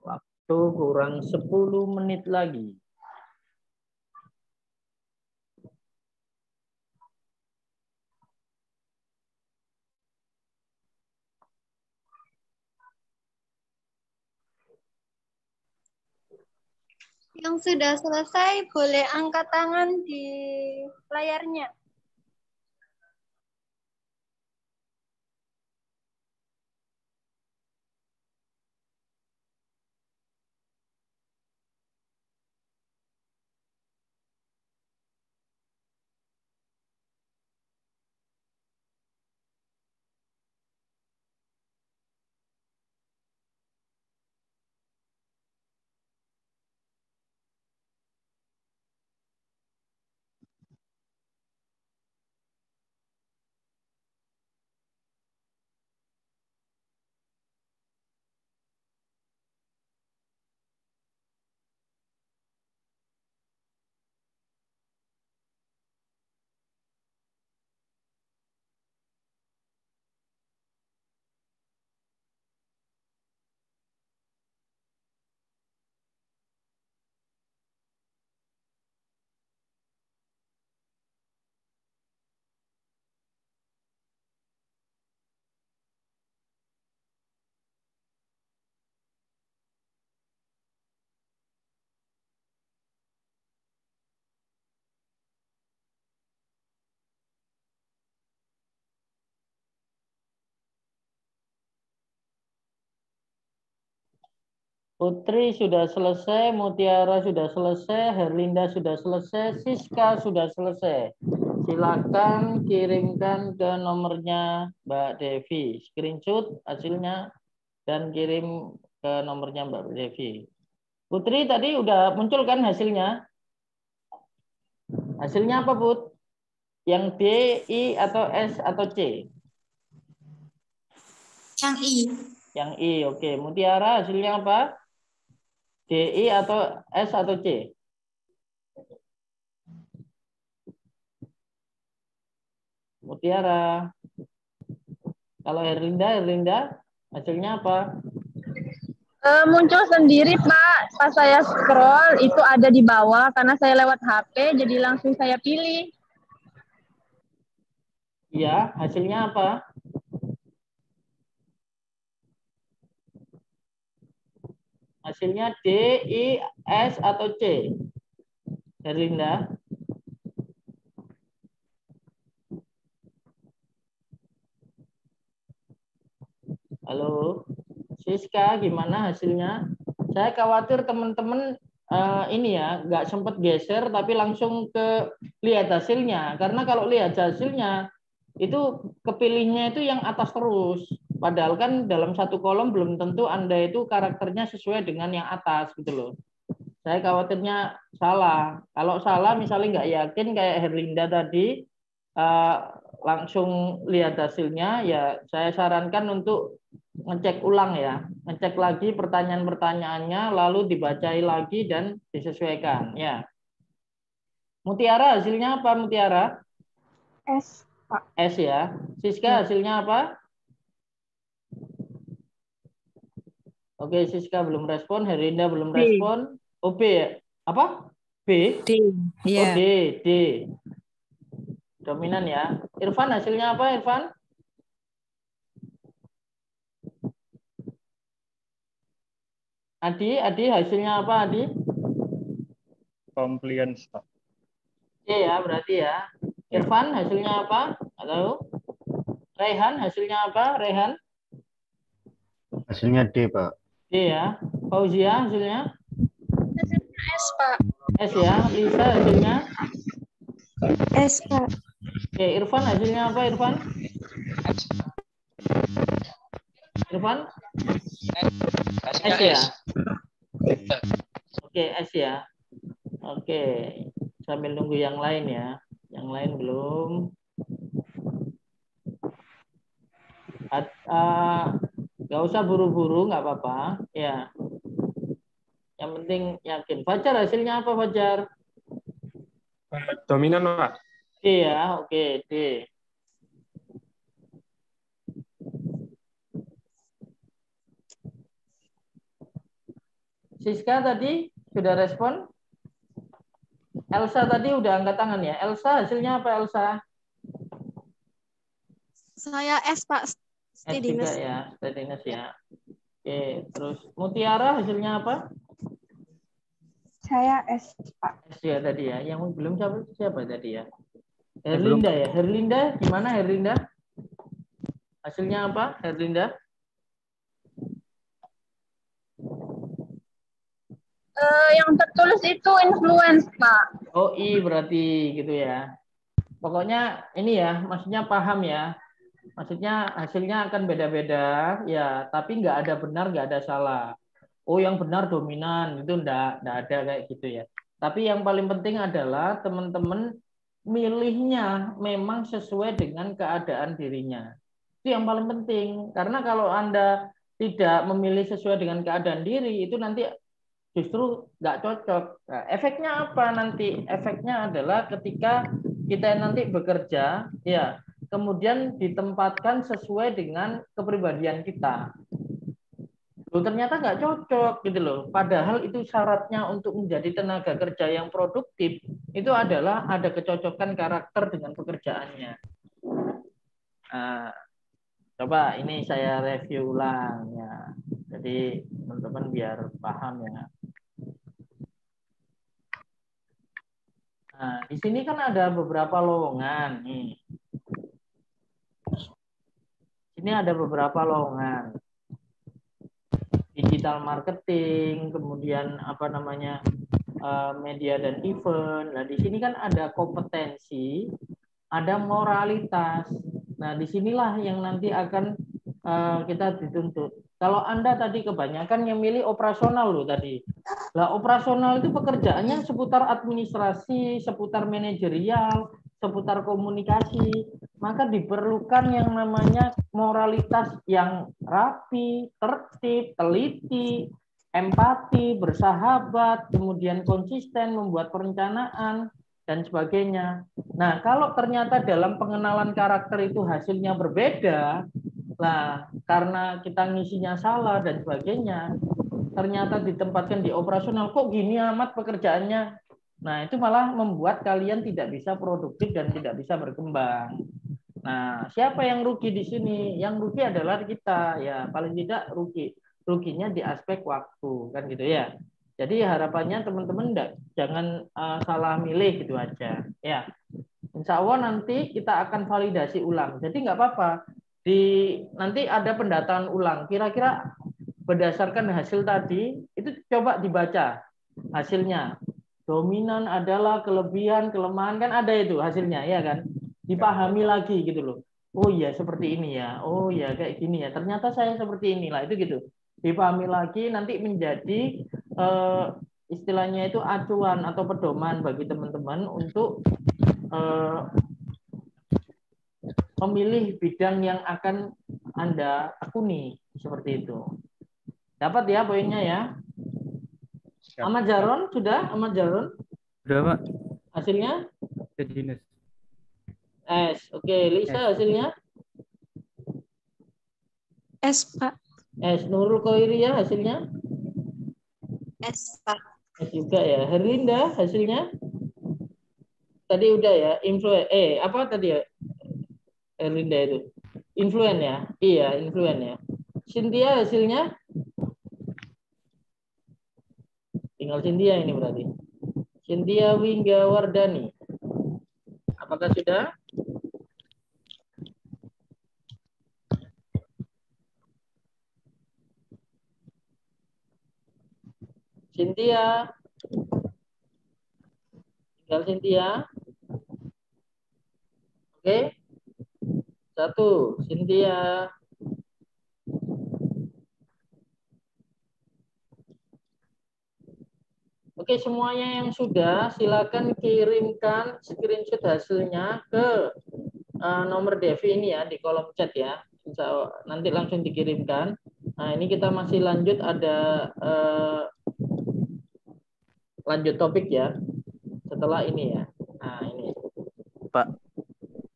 Waktu kurang 10 menit lagi. Yang sudah selesai boleh angkat tangan di layarnya. Putri sudah selesai, Mutiara sudah selesai, Herlinda sudah selesai, Siska sudah selesai. Silakan kirimkan ke nomornya Mbak Devi. Screenshot hasilnya dan kirim ke nomornya Mbak Devi. Putri tadi udah muncul kan hasilnya? Hasilnya apa, Put? Yang D, I, atau S, atau C? Yang I. Yang I, oke. Mutiara hasilnya apa? DI atau S atau C? Mutiara. Kalau Herlinda hasilnya apa? Muncul sendiri, Pak. Pas saya scroll itu ada di bawah karena saya lewat HP jadi langsung saya pilih. Iya, hasilnya apa? Hasilnya D, I, S, atau C? Herlinda? Halo, Siska, gimana hasilnya? Saya khawatir teman-teman ini ya, nggak sempat geser, tapi langsung ke lihat hasilnya. Karena kalau lihat hasilnya, itu kepilihnya itu yang atas terus. Padahal kan dalam satu kolom belum tentu Anda itu karakternya sesuai dengan yang atas gitu loh. Saya khawatirnya salah. Kalau salah misalnya nggak yakin kayak Herlinda tadi, langsung lihat hasilnya, ya saya sarankan untuk ngecek ulang ya. Ngecek lagi pertanyaan-pertanyaannya, lalu dibacai lagi dan disesuaikan. Ya. Mutiara hasilnya apa Mutiara? S, Pak. S ya. Siska hasilnya apa? Oke, Siska belum respon, Herlinda belum respon. Oh, B ya? Apa? B? D. Oh, D. D. Dominan ya. Irfan hasilnya apa, Irfan? Adi hasilnya apa, Adi? Compliance, Pak. D ya, berarti ya. Irfan hasilnya apa? Halo? Rehan hasilnya apa, Rehan? Hasilnya D, Pak. D ya. Fauzia hasilnya? Hasilnya S, Pak. S ya. Lisa hasilnya? S, Pak. Oke, Irfan hasilnya apa, Irfan? Irfan? S ya? Oke, S ya. Oke, sambil nunggu yang lain ya. Yang lain belum. Gak usah buru-buru, nggak apa-apa. Ya. Yang penting yakin. Fajar hasilnya apa, Fajar? Dominan, Pak. D ya, oke, D. Siska tadi sudah respon? Elsa tadi udah angkat tangan ya. Elsa hasilnya apa, Elsa? Saya S, Pak. S juga ya, steadiness ya. Oke, terus Mutiara hasilnya apa? Saya S, Pak. S ya tadi ya. Yang belum siapa tadi ya? Herlinda ya. Herlinda gimana Herlinda? Hasilnya apa, Herlinda? Yang tertulis itu influence, Pak. Oh, I berarti gitu ya. Pokoknya ini ya, maksudnya paham ya. Maksudnya hasilnya akan beda-beda ya, tapi nggak ada benar, nggak ada salah. Oh, yang benar dominan, itu nggak ada kayak gitu ya. Tapi yang paling penting adalah teman-teman milihnya memang sesuai dengan keadaan dirinya. Itu yang paling penting. Karena kalau Anda tidak memilih sesuai dengan keadaan diri, itu nanti justru nggak cocok. Nah, efeknya apa nanti? Efeknya adalah ketika kita nanti bekerja, ya, kemudian ditempatkan sesuai dengan kepribadian kita. Loh, ternyata nggak cocok gitu loh. Padahal itu syaratnya untuk menjadi tenaga kerja yang produktif itu adalah ada kecocokan karakter dengan pekerjaannya. Nah, coba ini saya review ulang ya. Jadi teman-teman biar paham ya. Nah, di sini kan ada beberapa lowongan nih. Ini ada beberapa lowongan. Digital marketing, kemudian apa namanya media dan event. Nah, di sini kan ada kompetensi, ada moralitas. Nah, disinilah yang nanti akan kita dituntut. Kalau Anda tadi kebanyakan yang milih operasional loh tadi. Lah, operasional itu pekerjaannya seputar administrasi, seputar manajerial, seputar komunikasi. Maka diperlukan yang namanya moralitas yang rapi, tertib, teliti, empati, bersahabat, kemudian konsisten, membuat perencanaan, dan sebagainya. Nah, kalau ternyata dalam pengenalan karakter itu hasilnya berbeda, nah, karena kita ngisinya salah dan sebagainya, ternyata ditempatkan di operasional, kok gini amat pekerjaannya. Nah, itu malah membuat kalian tidak bisa produktif dan tidak bisa berkembang. Nah, siapa yang rugi di sini? Yang rugi adalah kita, ya paling tidak ruginya di aspek waktu, kan gitu ya. Jadi harapannya teman-teman jangan salah milih gitu aja, ya. Insya Allah nanti kita akan validasi ulang. Jadi nggak apa-apa. Nanti ada pendataan ulang. Kira-kira berdasarkan hasil tadi itu coba dibaca hasilnya. Dominan adalah kelebihan, kelemahan, kan ada itu hasilnya, ya kan? dipahami lagi gitu loh. Oh iya seperti ini ya. Oh iya kayak gini ya. Ternyata saya seperti inilah itu gitu. Dipahami lagi nanti menjadi istilahnya itu acuan atau pedoman bagi teman-teman untuk memilih bidang yang akan Anda tekuni seperti itu. Dapat ya poinnya ya. Ahmad Jaron sudah? Ahmad Jaron? Sudah, Pak. Hasilnya? Jadinas. S. Oke, Lisa hasilnya? S, Pak. S. Nurul Khoiriyah hasilnya? S, Pak. S juga ya. Herlinda hasilnya? Tadi udah ya. Apa tadi ya? Herlinda itu. Influen ya? Iya, influen ya. Cynthia hasilnya? Tinggal Cynthia ini berarti. Cynthia Winggawardani. Apakah sudah? Cynthia. Tinggal Cynthia. Oke. 1. Cynthia. Oke, semuanya yang sudah, silakan kirimkan screenshot hasilnya ke nomor Devi ini ya, di kolom chat ya. Nanti langsung dikirimkan. Nah, ini kita masih lanjut, ada lanjut topik ya, setelah ini ya. Nah, ini. Pak,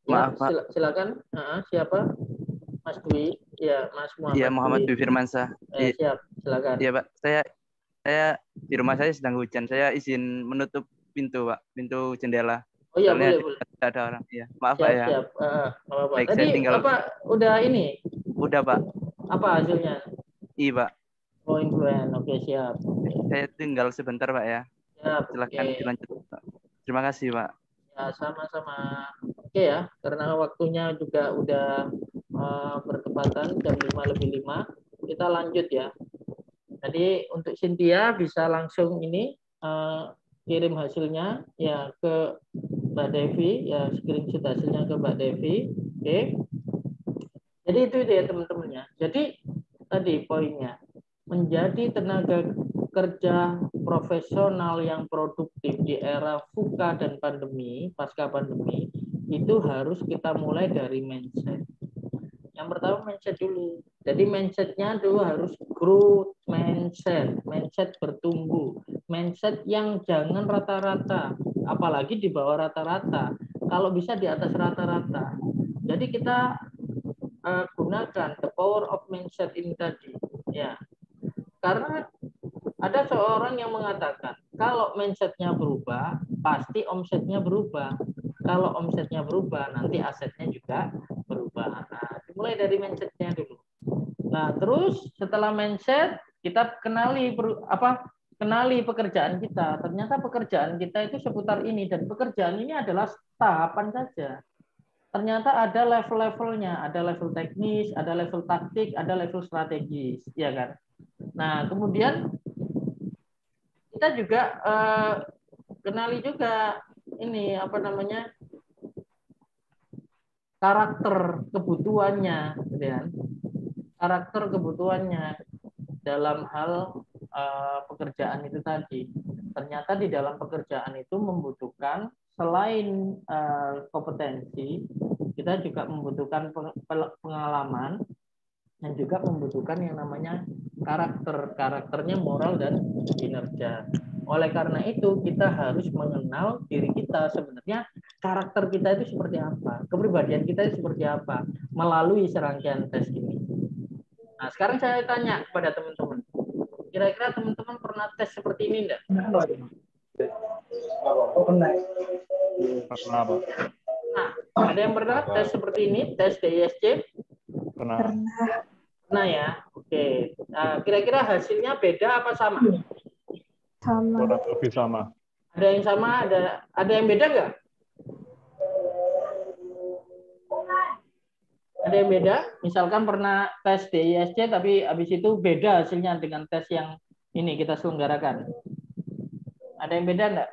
maaf, Pak. Silakan. Siapa? Mas Dwi. Ya, Mas Muhammad. Iya, Muhammad Dwi Firmansyah. Siap, silakan. Iya, Pak. Saya di rumah saya sedang hujan. Saya izin menutup pintu, Pak. Pintu jendela. Oh iya, Soalnya boleh. ada orang. Iya, maaf, siap, Pak ya. Siap. Baik, tadi saya tinggal. Bapak udah ini? Udah, Pak. Apa hasilnya? Iya, Pak. Oh, influen. Oke, siap. Saya tinggal sebentar, Pak ya. Siap. Silakan dilanjut, Pak. Terima kasih, Pak. Ya, sama-sama. Oke ya, karena waktunya juga udah bertepatan jam 5:05. Kita lanjut ya. Jadi untuk Cynthia bisa langsung ini kirim hasilnya ya ke Mbak Devi, ya screenshot hasilnya ke Mbak Devi. Oke. Jadi itu ya teman-temannya. Jadi tadi poinnya, menjadi tenaga kerja profesional yang produktif di era VUCA dan pandemi, pasca pandemi, itu harus kita mulai dari mindset. Yang pertama mindset dulu. Jadi mindsetnya dulu harus growth mindset, mindset bertumbuh, mindset yang jangan rata-rata, apalagi di bawah rata-rata. Kalau bisa di atas rata-rata. Jadi kita gunakan the power of mindset ini tadi, ya. Karena ada seorang yang mengatakan kalau mindsetnya berubah, pasti omsetnya berubah. Kalau omsetnya berubah, nanti asetnya juga berubah. Nah, dimulai dari mindsetnya dulu. Nah, terus setelah mindset, kita kenali pekerjaan kita. Ternyata pekerjaan kita itu seputar ini, dan pekerjaan ini adalah tahapan saja. Ternyata ada level-levelnya, ada level teknis, ada level taktik, ada level strategis, ya kan? Nah, kemudian kita juga kenali juga ini karakter kebutuhannya, gitu kan? Karakter kebutuhannya dalam hal pekerjaan itu tadi. Ternyata di dalam pekerjaan itu membutuhkan selain kompetensi, kita juga membutuhkan pengalaman dan juga membutuhkan yang namanya karakternya moral dan kinerja. Oleh karena itu kita harus mengenal diri kita sebenarnya, karakter kita itu seperti apa, kepribadian kita itu seperti apa melalui serangkaian tes ini. Nah, sekarang saya tanya kepada teman-teman, kira-kira teman-teman pernah tes seperti ini enggak? Pernah, Pak. Nah, ada yang pernah tes seperti ini, tes DISC? Pernah. Nah ya, oke. Nah, kira-kira hasilnya beda apa sama? Kurang lebih sama. Ada yang sama, ada yang beda nggak? Ada yang beda? Misalkan pernah tes DISC, tapi habis itu beda hasilnya dengan tes yang ini kita selenggarakan. Ada yang beda nggak?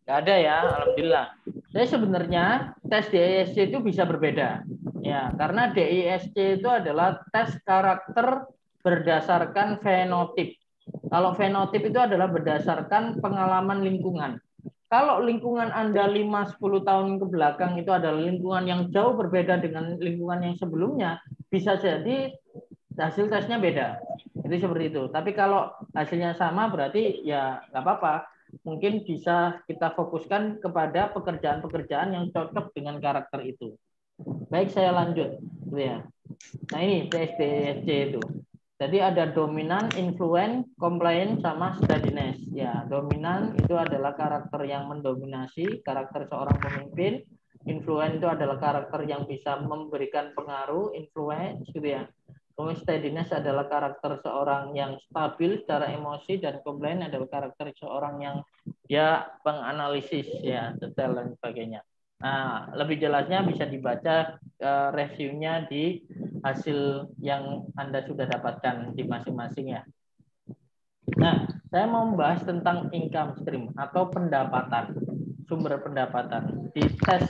Nggak ada ya, alhamdulillah. Jadi sebenarnya tes DISC itu bisa berbeda. Ya, karena DISC itu adalah tes karakter berdasarkan fenotip. Kalau fenotip itu adalah berdasarkan pengalaman lingkungan. Kalau lingkungan Anda 5-10 tahun ke belakang itu adalah lingkungan yang jauh berbeda dengan lingkungan yang sebelumnya, bisa jadi hasil tesnya beda. Jadi seperti itu. Tapi kalau hasilnya sama berarti ya nggak apa-apa. Mungkin bisa kita fokuskan kepada pekerjaan-pekerjaan yang cocok dengan karakter itu. Baik, saya lanjut. Ya. Nah ini TSDSC itu. Jadi ada dominan, influence, compliant, sama steadiness. Ya, dominan itu adalah karakter yang mendominasi, karakter seorang pemimpin. Influence itu adalah karakter yang bisa memberikan pengaruh, influence, gitu ya. Kemudian steadiness adalah karakter seorang yang stabil secara emosi, dan compliant adalah karakter seorang yang dia menganalisis, ya, detail dan sebagainya. Nah, lebih jelasnya bisa dibaca reviewnya di hasil yang Anda sudah dapatkan di masing-masing ya. Nah, saya mau membahas tentang income stream atau pendapatan, sumber pendapatan. Di tes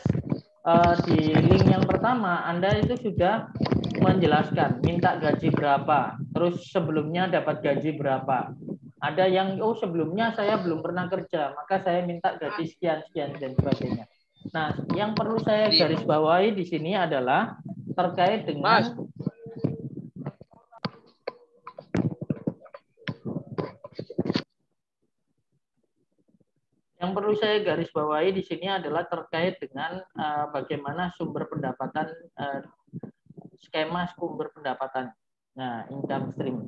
di link yang pertama, Anda itu sudah menjelaskan minta gaji berapa, terus sebelumnya dapat gaji berapa. Ada yang sebelumnya saya belum pernah kerja, maka saya minta gaji sekian dan sebagainya. Nah, yang perlu saya garis bawahi di sini adalah terkait dengan bagaimana sumber pendapatan, skema sumber pendapatan. Nah, income stream.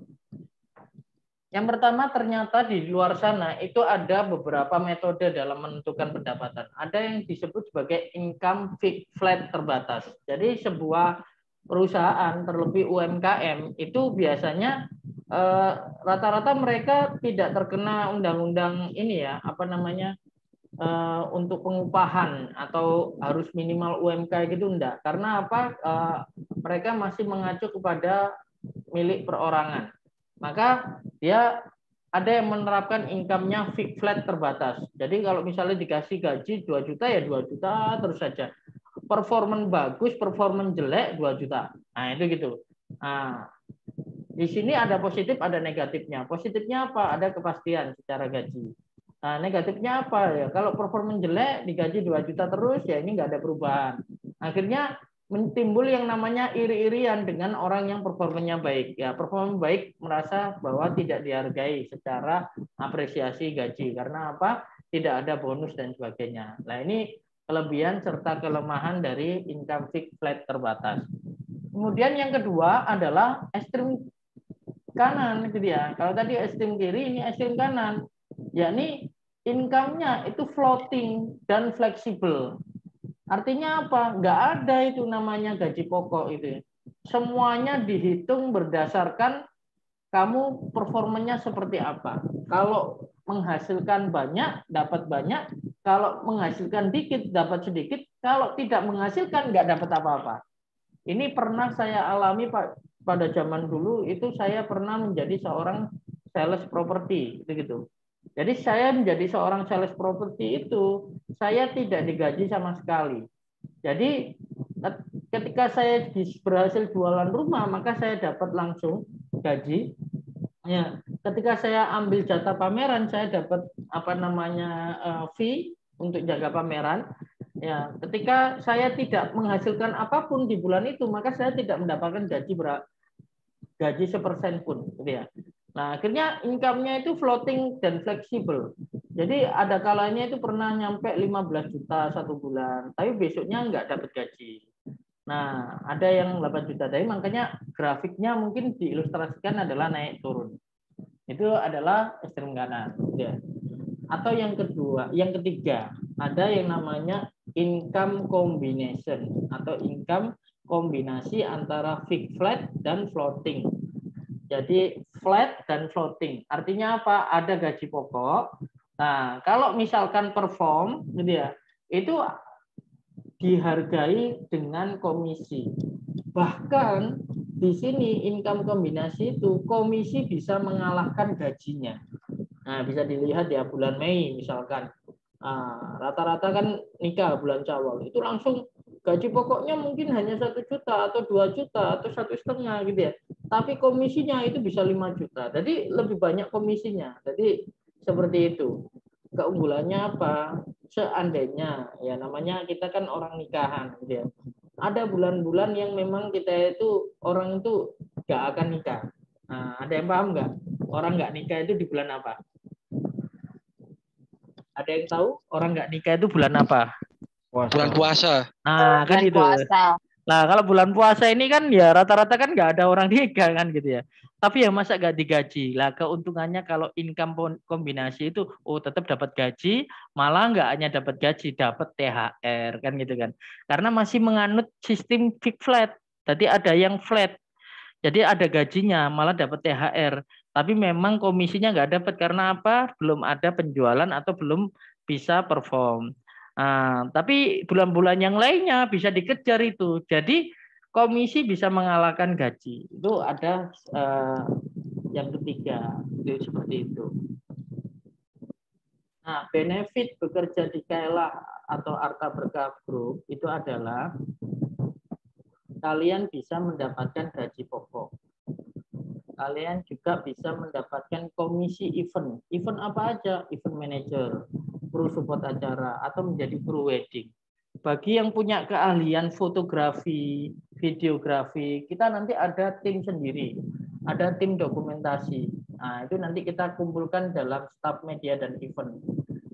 Yang pertama, ternyata di luar sana itu ada beberapa metode dalam menentukan pendapatan. Ada yang disebut sebagai income flat terbatas. Jadi sebuah perusahaan, terlebih UMKM, itu biasanya rata-rata mereka tidak terkena undang-undang ini ya, untuk pengupahan atau harus minimal UMK gitu enggak. Karena apa? Mereka masih mengacu kepada milik perorangan. Maka dia ada yang menerapkan income-nya flat terbatas. Jadi kalau misalnya dikasih gaji 2 juta ya 2 juta terus saja. Performan bagus, performan jelek 2 juta. Nah, itu gitu. Nah, di sini ada positif, ada negatifnya. Positifnya apa? Ada kepastian secara gaji. Nah, negatifnya apa ya? Kalau performan jelek digaji 2 juta terus ya ini nggak ada perubahan. Akhirnya timbul yang namanya iri-irian dengan orang yang performanya baik. Ya, performa baik merasa bahwa tidak dihargai secara apresiasi gaji. Karena apa? Tidak ada bonus dan sebagainya. Nah, ini kelebihan serta kelemahan dari income flat terbatas. Kemudian yang kedua adalah ekstrem kanan, gitu ya. Kalau tadi ekstrem kiri, ini ekstrem kanan. Yakni income-nya itu floating dan fleksibel. Artinya apa? Nggak ada itu namanya gaji pokok itu. Semuanya dihitung berdasarkan kamu performanya seperti apa. Kalau menghasilkan banyak, dapat banyak. Kalau menghasilkan dikit, dapat sedikit. Kalau tidak menghasilkan, nggak dapat apa-apa. Ini pernah saya alami pada zaman dulu, itu saya pernah menjadi seorang sales properti. Gitu. Jadi saya menjadi seorang sales properti itu, saya tidak digaji sama sekali. Jadi ketika saya berhasil jualan rumah, maka saya dapat langsung gaji. Ya, ketika saya ambil jatah pameran, saya dapat fee untuk jaga pameran. Ya, ketika saya tidak menghasilkan apapun di bulan itu, maka saya tidak mendapatkan gaji sepersen pun, gitu ya. Nah, akhirnya income-nya itu floating dan fleksibel. Jadi ada kalanya itu pernah nyampe 15 juta satu bulan, tapi besoknya nggak dapat gaji. Nah, ada yang 8 juta. Tapi makanya grafiknya mungkin diilustrasikan adalah naik turun. Itu adalah ekstrem kanan. Ya. Atau yang ketiga, ada yang namanya income combination atau income kombinasi antara fixed flat dan floating. Jadi flat dan floating. Artinya apa? Ada gaji pokok. Nah, kalau misalkan perform, gitu ya, itu dihargai dengan komisi. Bahkan di sini income kombinasi itu komisi bisa mengalahkan gajinya. Nah, bisa dilihat ya bulan Mei misalkan Rata-rata kan nikah bulan Syawal itu langsung gaji pokoknya mungkin hanya 1 juta atau 2 juta atau 1,5 gitu ya. Tapi komisinya itu bisa 5 juta. Jadi lebih banyak komisinya. Jadi seperti itu. Keunggulannya apa? Seandainya ya namanya kita kan orang nikahan gitu ya. Ada bulan-bulan yang memang kita itu orang itu nggak akan nikah. Nah, ada yang paham nggak? Orang nggak nikah itu di bulan apa? Ada yang tahu orang nggak nikah itu bulan apa? Bulan puasa. Nah, kan itu. Nah, kalau bulan puasa ini kan ya rata-rata kan nggak ada orang nikah kan gitu ya. Tapi ya masa nggak digaji? Lah keuntungannya kalau income kombinasi itu, tetap dapat gaji, malah nggak hanya dapat gaji, dapat THR kan gitu kan. Karena masih menganut sistem fixed flat. Jadi ada yang flat. Jadi ada gajinya, malah dapat THR. Tapi memang komisinya nggak dapat karena apa? Belum ada penjualan atau belum bisa perform. Tapi bulan-bulan yang lainnya bisa dikejar itu. Jadi komisi bisa mengalahkan gaji. Itu ada yang ketiga, itu seperti itu. Nah, benefit bekerja di Kaela atau Arta Berkah Group itu adalah kalian bisa mendapatkan gaji pokok. Kalian juga bisa mendapatkan komisi event. Event apa aja? Event manager, kru support acara, atau menjadi kru wedding. Bagi yang punya keahlian fotografi, videografi, kita nanti ada tim sendiri. Ada tim dokumentasi. Nah, itu nanti kita kumpulkan dalam staf media dan event.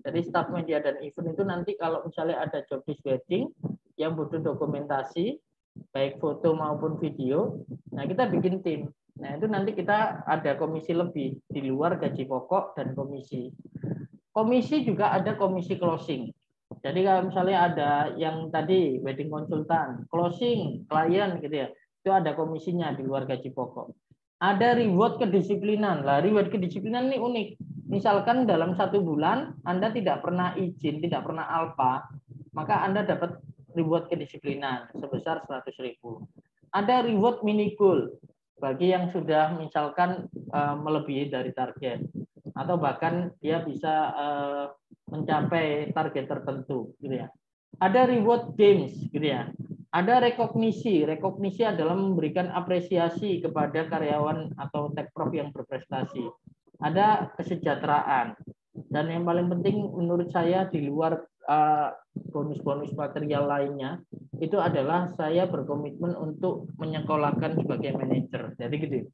Jadi staf media dan event itu nanti kalau misalnya ada job list wedding yang butuh dokumentasi, baik foto maupun video, nah kita bikin tim. Nah, itu nanti kita ada komisi lebih di luar gaji pokok dan komisi. Komisi juga ada komisi closing. Jadi kalau misalnya ada yang tadi wedding konsultan, closing, klien gitu ya, itu ada komisinya di luar gaji pokok. Ada reward kedisiplinan. Lah, reward kedisiplinan ini unik. Misalkan dalam 1 bulan Anda tidak pernah izin, tidak pernah alfa, maka Anda dapat reward kedisiplinan sebesar 100.000. Ada reward mini goal bagi yang sudah misalkan melebihi dari target atau bahkan dia bisa mencapai target tertentu gitu ya. Ada reward games gitu ya. Ada rekognisi. Rekognisi adalah memberikan apresiasi kepada karyawan atau tekprov yang berprestasi. Ada kesejahteraan. Dan yang paling penting menurut saya di luar bonus-bonus material lainnya itu adalah saya berkomitmen untuk menyekolahkan sebagai manajer. Jadi gitu.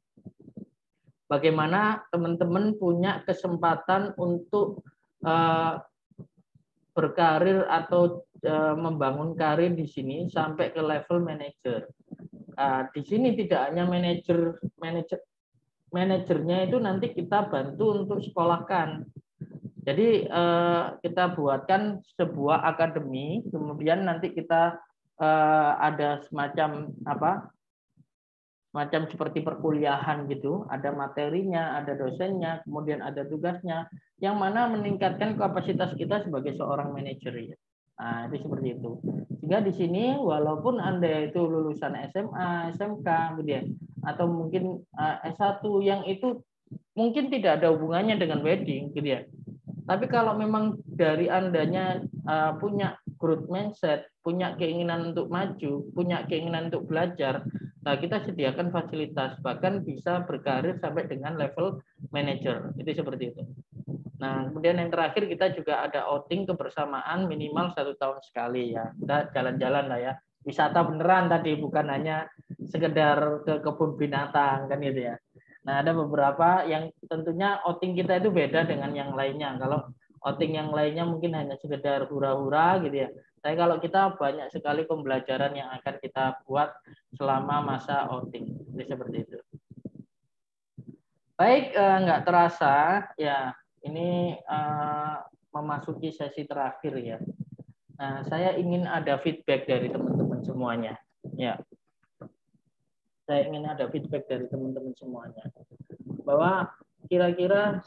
Bagaimana teman-teman punya kesempatan untuk berkarir atau membangun karir di sini sampai ke level manajer. Di sini tidak hanya manajernya itu nanti kita bantu untuk sekolahkan. Jadi kita buatkan sebuah akademi, kemudian nanti kita ada semacam semacam seperti perkuliahan gitu, ada materinya, ada dosennya, kemudian ada tugasnya, yang mana meningkatkan kapasitas kita sebagai seorang manajer ya. Nah, itu seperti itu. Sehingga di sini walaupun Anda itu lulusan SMA, SMK, kemudian atau mungkin S1 yang itu mungkin tidak ada hubungannya dengan wedding, gitu ya. Tapi kalau memang dari Andanya punya growth mindset, punya keinginan untuk maju, punya keinginan untuk belajar, nah kita sediakan fasilitas, bahkan bisa berkarir sampai dengan level manager. Itu seperti itu. Nah, kemudian yang terakhir kita juga ada outing kebersamaan minimal 1 tahun sekali ya. Kita jalan-jalan lah ya. Wisata beneran tadi, bukan hanya sekedar ke kebun binatang kan gitu ya. Nah, ada beberapa yang tentunya outing kita itu beda dengan yang lainnya. Kalau outing yang lainnya mungkin hanya sekedar hura-hura gitu ya. Tapi kalau kita banyak sekali pembelajaran yang akan kita buat selama masa outing. Jadi seperti itu. Baik, nggak terasa ya. Ini memasuki sesi terakhir ya. Nah, saya ingin ada feedback dari teman-teman semuanya. Ya, saya ingin ada feedback dari teman-teman semuanya. Bahwa kira-kira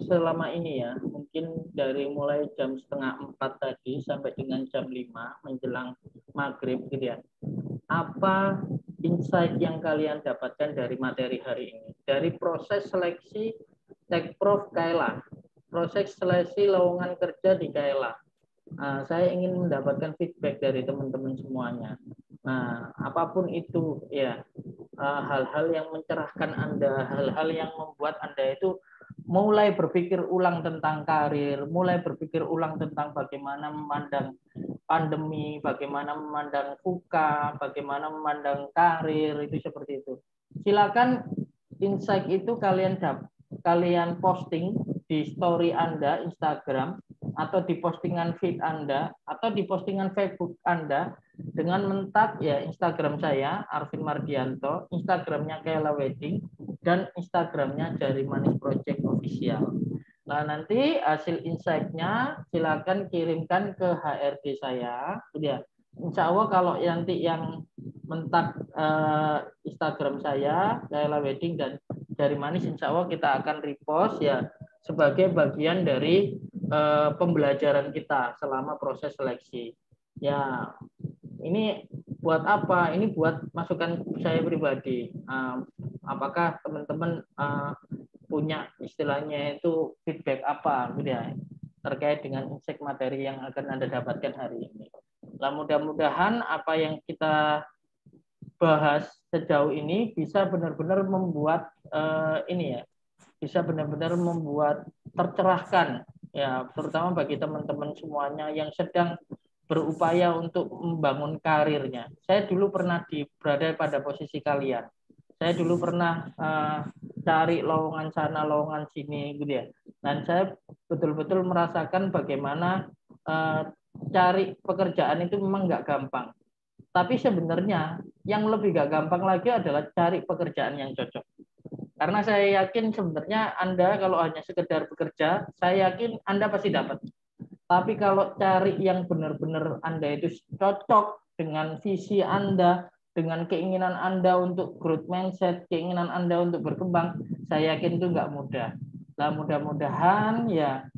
selama ini ya, mungkin dari mulai jam 3:30 tadi sampai dengan jam 5 menjelang maghrib gitu ya. Apa insight yang kalian dapatkan dari materi hari ini? Dari proses seleksi Tekprov Kaela. proses seleksi lowongan kerja di KLA. Saya ingin mendapatkan feedback dari teman-teman semuanya. Nah, apapun itu ya, hal-hal yang mencerahkan Anda, hal-hal yang membuat Anda itu mulai berpikir ulang tentang karir, mulai berpikir ulang tentang bagaimana memandang pandemi, bagaimana memandang VUCA, bagaimana memandang karir, itu seperti itu. Silakan insight itu kalian posting di story Anda Instagram, atau di postingan feed Anda, atau di postingan Facebook Anda dengan men-tag ya Instagram saya Arvin Mardianto, Instagramnya KLA Wedding, dan Instagramnya Jari Manis Project Official. Nah, nanti hasil insight-nya silakan kirimkan ke HRD saya. Ya, insya Allah kalau nanti yang men-tag Instagram saya KLA Wedding dan Jari Manis, insya Allah kita akan repost ya sebagai bagian dari pembelajaran kita selama proses seleksi. Ya, ini buat apa? Ini buat masukan saya pribadi. Apakah teman-teman punya istilahnya itu feedback apa, gitu ya, terkait dengan insight materi yang akan Anda dapatkan hari ini. Nah, mudah-mudahan apa yang kita bahas sejauh ini bisa benar-benar membuat ini ya, bisa benar-benar membuat tercerahkan ya, terutama bagi teman-teman semuanya yang sedang berupaya untuk membangun karirnya. Saya dulu pernah berada pada posisi kalian. Saya dulu pernah cari lowongan sana, lowongan sini, gitu ya. Dan saya betul-betul merasakan bagaimana cari pekerjaan itu memang nggak gampang. Tapi sebenarnya yang lebih nggak gampang lagi adalah cari pekerjaan yang cocok. Karena saya yakin sebenarnya Anda kalau hanya sekedar bekerja, saya yakin Anda pasti dapat. Tapi kalau cari yang benar-benar Anda itu cocok dengan visi Anda, dengan keinginan Anda untuk growth mindset, keinginan Anda untuk berkembang, saya yakin itu nggak mudah. Nah, mudah-mudahan ya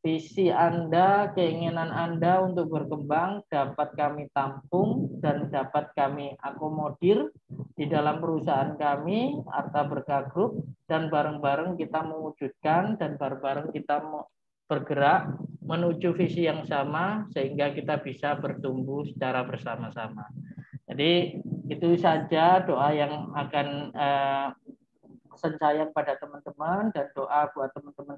visi Anda, keinginan Anda untuk berkembang dapat kami tampung dan dapat kami akomodir di dalam perusahaan kami, Arta Berkah Group, dan bareng-bareng kita mewujudkan dan bareng-bareng kita bergerak menuju visi yang sama sehingga kita bisa bertumbuh secara bersama-sama. Jadi itu saja doa yang akan pesan saya pada teman-teman dan doa buat teman-teman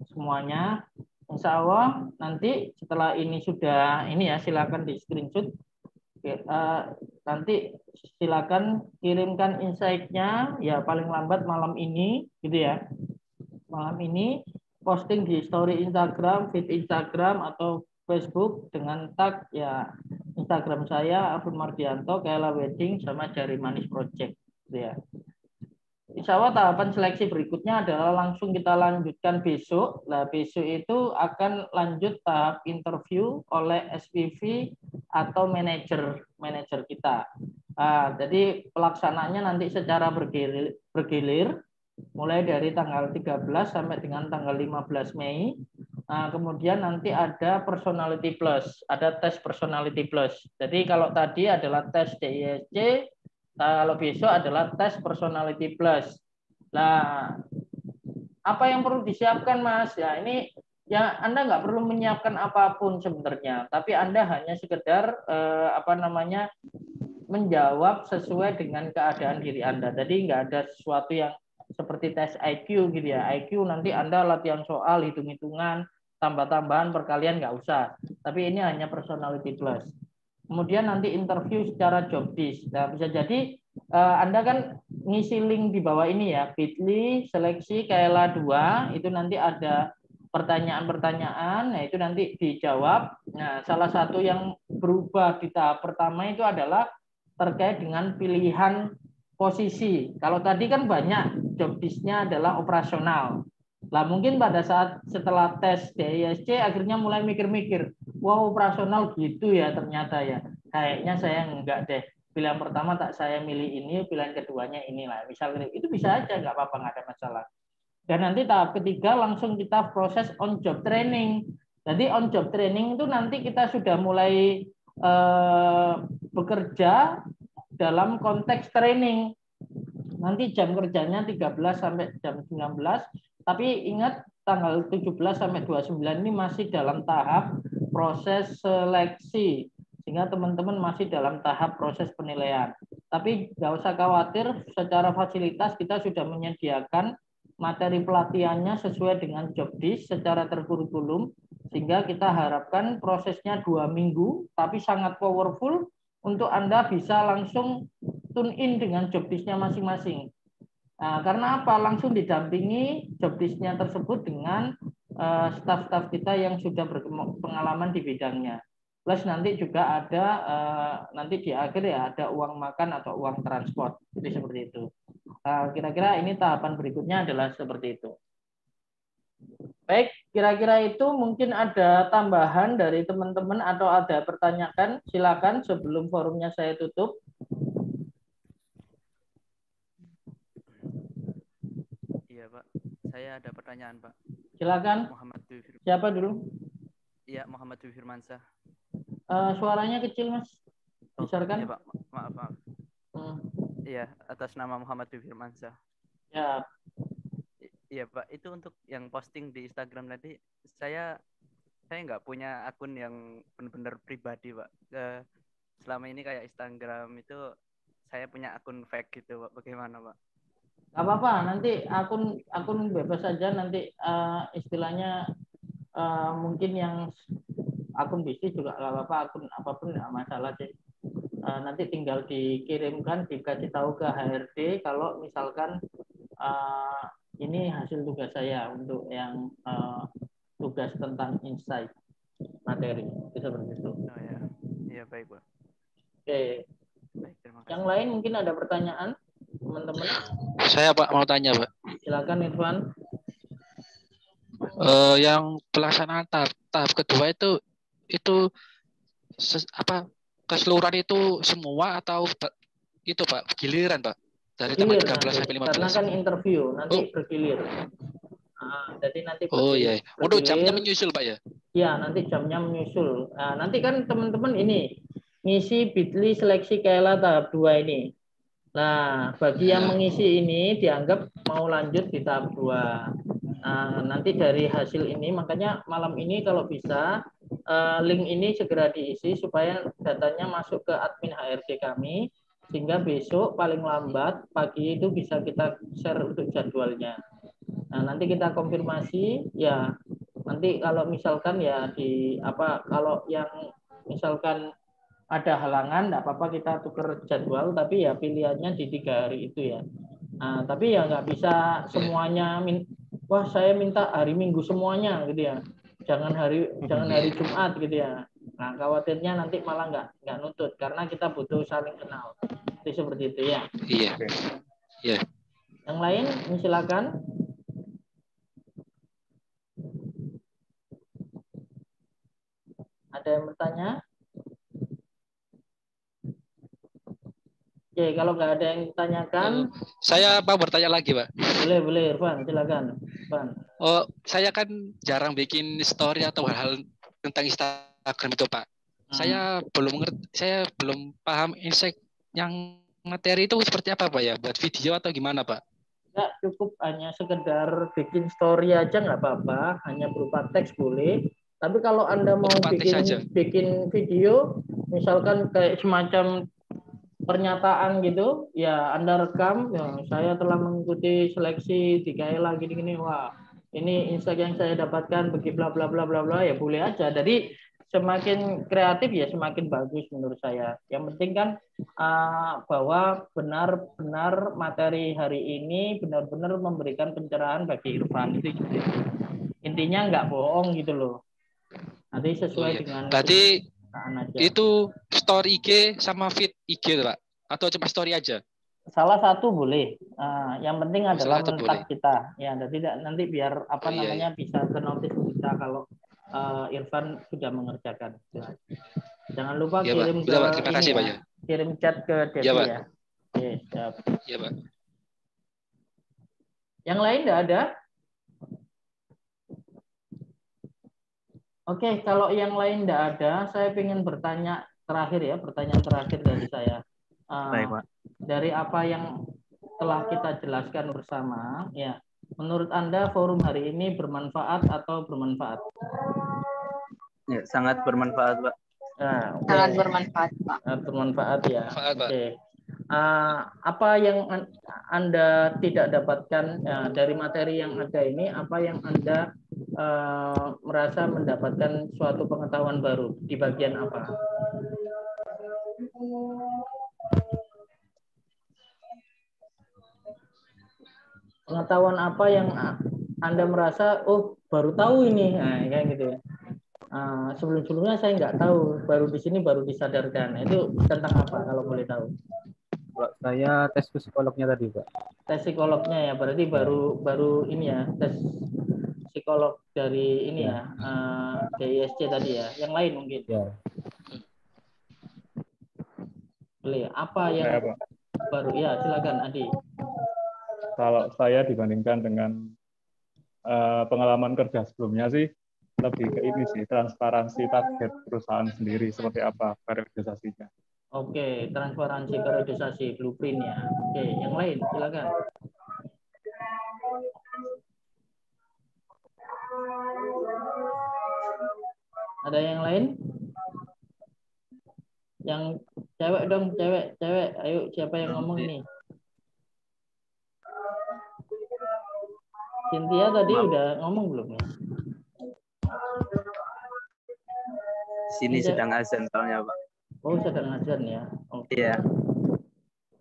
semuanya. Insya Allah nanti setelah ini sudah ini ya, silakan di screenshot. Nanti silakan kirimkan insight-nya ya paling lambat malam ini, gitu ya. Malam ini posting di story Instagram, feed Instagram atau Facebook dengan tag ya Instagram saya Arvin Mardianto, KLA Wedding sama Jari Manis Project, gitu ya. Insya Allah tahapan seleksi berikutnya adalah langsung kita lanjutkan besok. Nah, besok itu akan lanjut tahap interview oleh SPV atau manajer kita. Jadi pelaksanaannya nanti secara bergilir mulai dari tanggal 13 sampai dengan tanggal 15 Mei. Kemudian nanti ada personality plus, ada tes personality plus. Jadi kalau tadi adalah tes DISC, kalau besok adalah tes personality plus. Nah, apa yang perlu disiapkan, Mas? Ya, ini ya Anda nggak perlu menyiapkan apapun sebenarnya, tapi Anda hanya sekedar menjawab sesuai dengan keadaan diri Anda. Jadi nggak ada sesuatu yang seperti tes IQ gitu ya. IQ nanti Anda latihan soal, hitung-hitungan, tambah-tambahan, perkalian nggak usah. Tapi ini hanya personality plus. Kemudian nanti interview secara job disk. Nah, bisa jadi Anda kan ngisi link di bawah ini ya, bit.ly seleksi KLA 2, itu nanti ada pertanyaan-pertanyaan, nah itu nanti dijawab. Nah, salah satu yang berubah di tahap pertama itu adalah terkait dengan pilihan posisi. Kalau tadi kan banyak job disk-nya adalah operasional. Lah mungkin pada saat setelah tes DISC akhirnya mulai mikir-mikir, wah operasional gitu ya ternyata ya. Kayaknya saya enggak deh. Pilihan pertama tak saya milih ini, pilihan keduanya inilah. Misalnya itu bisa aja, nggak apa-apa, nggak ada masalah. Dan nanti tahap ketiga langsung kita proses on job training. Jadi on job training itu nanti kita sudah mulai bekerja dalam konteks training. Nanti jam kerjanya 13 sampai jam 19. Tapi ingat tanggal 17 sampai 29 ini masih dalam tahap proses seleksi, sehingga teman-teman masih dalam tahap proses penilaian. Tapi nggak usah khawatir, secara fasilitas kita sudah menyediakan materi pelatihannya sesuai dengan job disk secara terkurikulum, sehingga kita harapkan prosesnya 2 minggu, tapi sangat powerful untuk Anda bisa langsung tune in dengan job disk-nya masing-masing. Nah, karena apa? Langsung didampingi job disk-nya tersebut dengan staf-staf kita yang sudah berpengalaman di bidangnya. Plus nanti juga ada nanti di akhir ya ada uang makan atau uang transport. Jadi seperti itu. Kira-kira ini tahapan berikutnya adalah seperti itu. Baik, kira-kira itu mungkin ada tambahan dari teman-teman atau ada pertanyaan, silakan sebelum forumnya saya tutup. Iya, Pak. Saya ada pertanyaan, Pak. Silakan. Muhammad Dwi Firmansyah. Siapa dulu? Iya, Muhammad Dwi Firmansyah. Suaranya kecil, Mas. Besarkan. Iya, Pak. Maaf. Iya, atas nama Muhammad Dwi Firmansyah. Ya. Iya, Pak. Itu untuk yang posting di Instagram tadi, saya nggak punya akun yang benar-benar pribadi, Pak. Selama ini kayak Instagram itu saya punya akun fake gitu, Pak. Bagaimana, Pak? Gak apa-apa, nanti akun bebas saja, nanti istilahnya mungkin yang akun bisnis juga gak apa-apa, akun apapun nggak masalah sih. Nanti tinggal dikirimkan, dikasih tahu ke HRD kalau misalkan ini hasil tugas saya untuk yang tugas tentang insight materi, itu seperti itu. Oh ya, iya baik, Pak. Oke. Baik, terima kasih. Yang lain mungkin ada pertanyaan, teman-teman? Saya Pak mau tanya Pak. Silakan Irfan. Yang pelaksanaan tahap kedua itu keseluruhan itu semua atau itu Pak giliran Pak dari tanggal 13 sampai 15? Karena kan interview nanti bergilir. Jadi nanti iya. Untuk jamnya menyusul Pak ya? Iya, nanti jamnya menyusul. Nanti kan teman-teman ini ngisi Bitly seleksi KLA tahap 2 ini. Nah, bagi yang mengisi ini dianggap mau lanjut di tahap 2. Nanti dari hasil ini, makanya malam ini kalau bisa link ini segera diisi supaya datanya masuk ke admin HRD kami, sehingga besok paling lambat pagi itu bisa kita share untuk jadwalnya. Nah, nanti kita konfirmasi ya. Nanti kalau misalkan ya kalau yang misalkan ada halangan, enggak apa-apa kita tukar jadwal, tapi ya pilihannya di 3 hari itu ya. Tapi ya nggak bisa semuanya wah saya minta hari Minggu semuanya gitu ya. Jangan hari Jumat gitu ya. Nah, khawatirnya nanti malah nggak nutut karena kita butuh saling kenal. Jadi seperti itu ya. Iya. Iya. Yang lain silakan. Ada yang bertanya? Oke, kalau nggak ada yang ditanyakan, saya mau bertanya lagi, Pak. Boleh, Irfan, silakan. Irfan. Saya kan jarang bikin story atau hal-hal tentang Instagram itu, Pak. Saya belum paham insight yang materi itu seperti apa, Pak ya? Buat video atau gimana, Pak? Nggak cukup hanya sekedar bikin story aja nggak apa-apa, hanya berupa teks boleh. Tapi kalau Anda mau bikin video, misalkan kayak semacam pernyataan gitu, ya Anda rekam, ya, saya telah mengikuti seleksi di KLA gini-gini, wah ini insight yang saya dapatkan bagi bla bla bla bla bla, ya boleh aja. Jadi semakin kreatif ya semakin bagus menurut saya. Yang penting kan bahwa benar-benar materi hari ini benar-benar memberikan pencerahan bagi Irfan. Itu gitu. Intinya nggak bohong gitu loh. Nanti sesuai dengan berarti itu story IG sama feed IG, Pak? Atau cuma story aja? Salah satu boleh. Yang penting adalah mentak kita. Ya, jadi nanti biar bisa ke notice kita kalau Irfan sudah mengerjakan. Jangan lupa kirim ke terima kasih, Pak, ya. Kirim chat ke Devi ya. Oke, siap. Iya, Pak. Yang lain enggak ada? Oke, kalau yang lain enggak ada, saya ingin bertanya terakhir ya, pertanyaan terakhir dari saya. Baik, Pak. Dari apa yang telah kita jelaskan bersama, ya, Menurut Anda forum hari ini bermanfaat atau bermanfaat? Ya, sangat bermanfaat, Pak. Nah, Sangat bermanfaat, Pak. Bermanfaat ya. Manfaat, Pak. Oke. Apa yang Anda tidak dapatkan dari materi yang ada ini? Apa yang Anda merasa mendapatkan suatu pengetahuan baru di bagian apa? Pengetahuan apa yang Anda merasa, oh baru tahu ini, nah, kayak gitu ya. Sebelum-sebelumnya saya nggak tahu, baru di sini baru disadarkan. Nah, itu tentang apa kalau boleh tahu? Pak, saya tes psikolognya tadi, Pak. Tes psikolognya ya, berarti baru ini ya, tes psikolog dari ini ya, DISC tadi ya. Yang lain mungkin. Ya. Boleh. Apa yang Saya, Pak. baru? Ya, silakan Adi. Kalau saya dibandingkan dengan pengalaman kerja sebelumnya sih, lebih ke ini sih, transparansi target perusahaan sendiri seperti apa periodisasinya. Oke, transparansi periodisasi blueprint ya. Oke, yang lain silakan. Ada yang lain? Yang cewek dong, cewek. Ayo, siapa yang ngomong nih? Cynthia tadi udah ngomong belum ya? Sini sedang azan soalnya, Pak. Oh, sedang azan ya. Oke. Iya.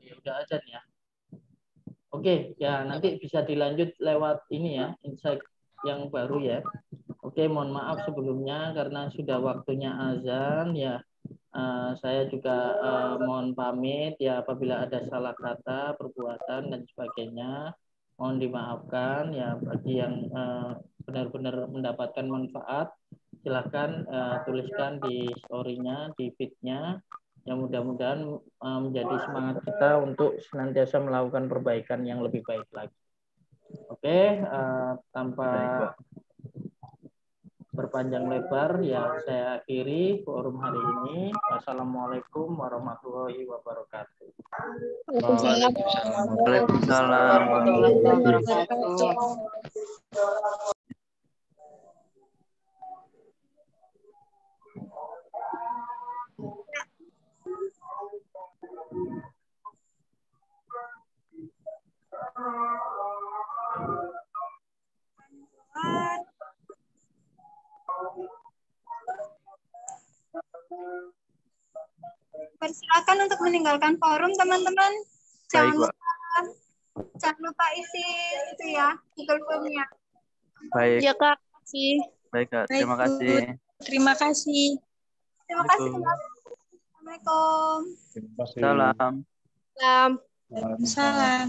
Ya udah azan ya. Oke, ya nanti bisa dilanjut lewat ini ya, insight yang baru ya. Oke, mohon maaf sebelumnya karena sudah waktunya azan ya. Saya juga mohon pamit ya apabila ada salah kata, perbuatan dan sebagainya. Mohon dimaafkan ya bagi yang benar-benar mendapatkan manfaat. Silahkan tuliskan di story-nya, di feed-nya. Yang mudah-mudahan menjadi semangat kita untuk senantiasa melakukan perbaikan yang lebih baik lagi. Oke, tanpa berpanjang lebar ya saya akhiri forum hari ini. Wassalamualaikum warahmatullahi wabarakatuh. Waalaikumsalam warahmatullahi wabarakatuh. Persilakan untuk meninggalkan forum, teman-teman. Baik, Jangan lupa isi itu ya, Google Form-nya. Baik. Ya, Kak. Terima Baik, Kak. Terima kasih. Terima kasih. Terima kasih, teman. Assalamualaikum. Terima kasih. Salam. Salam.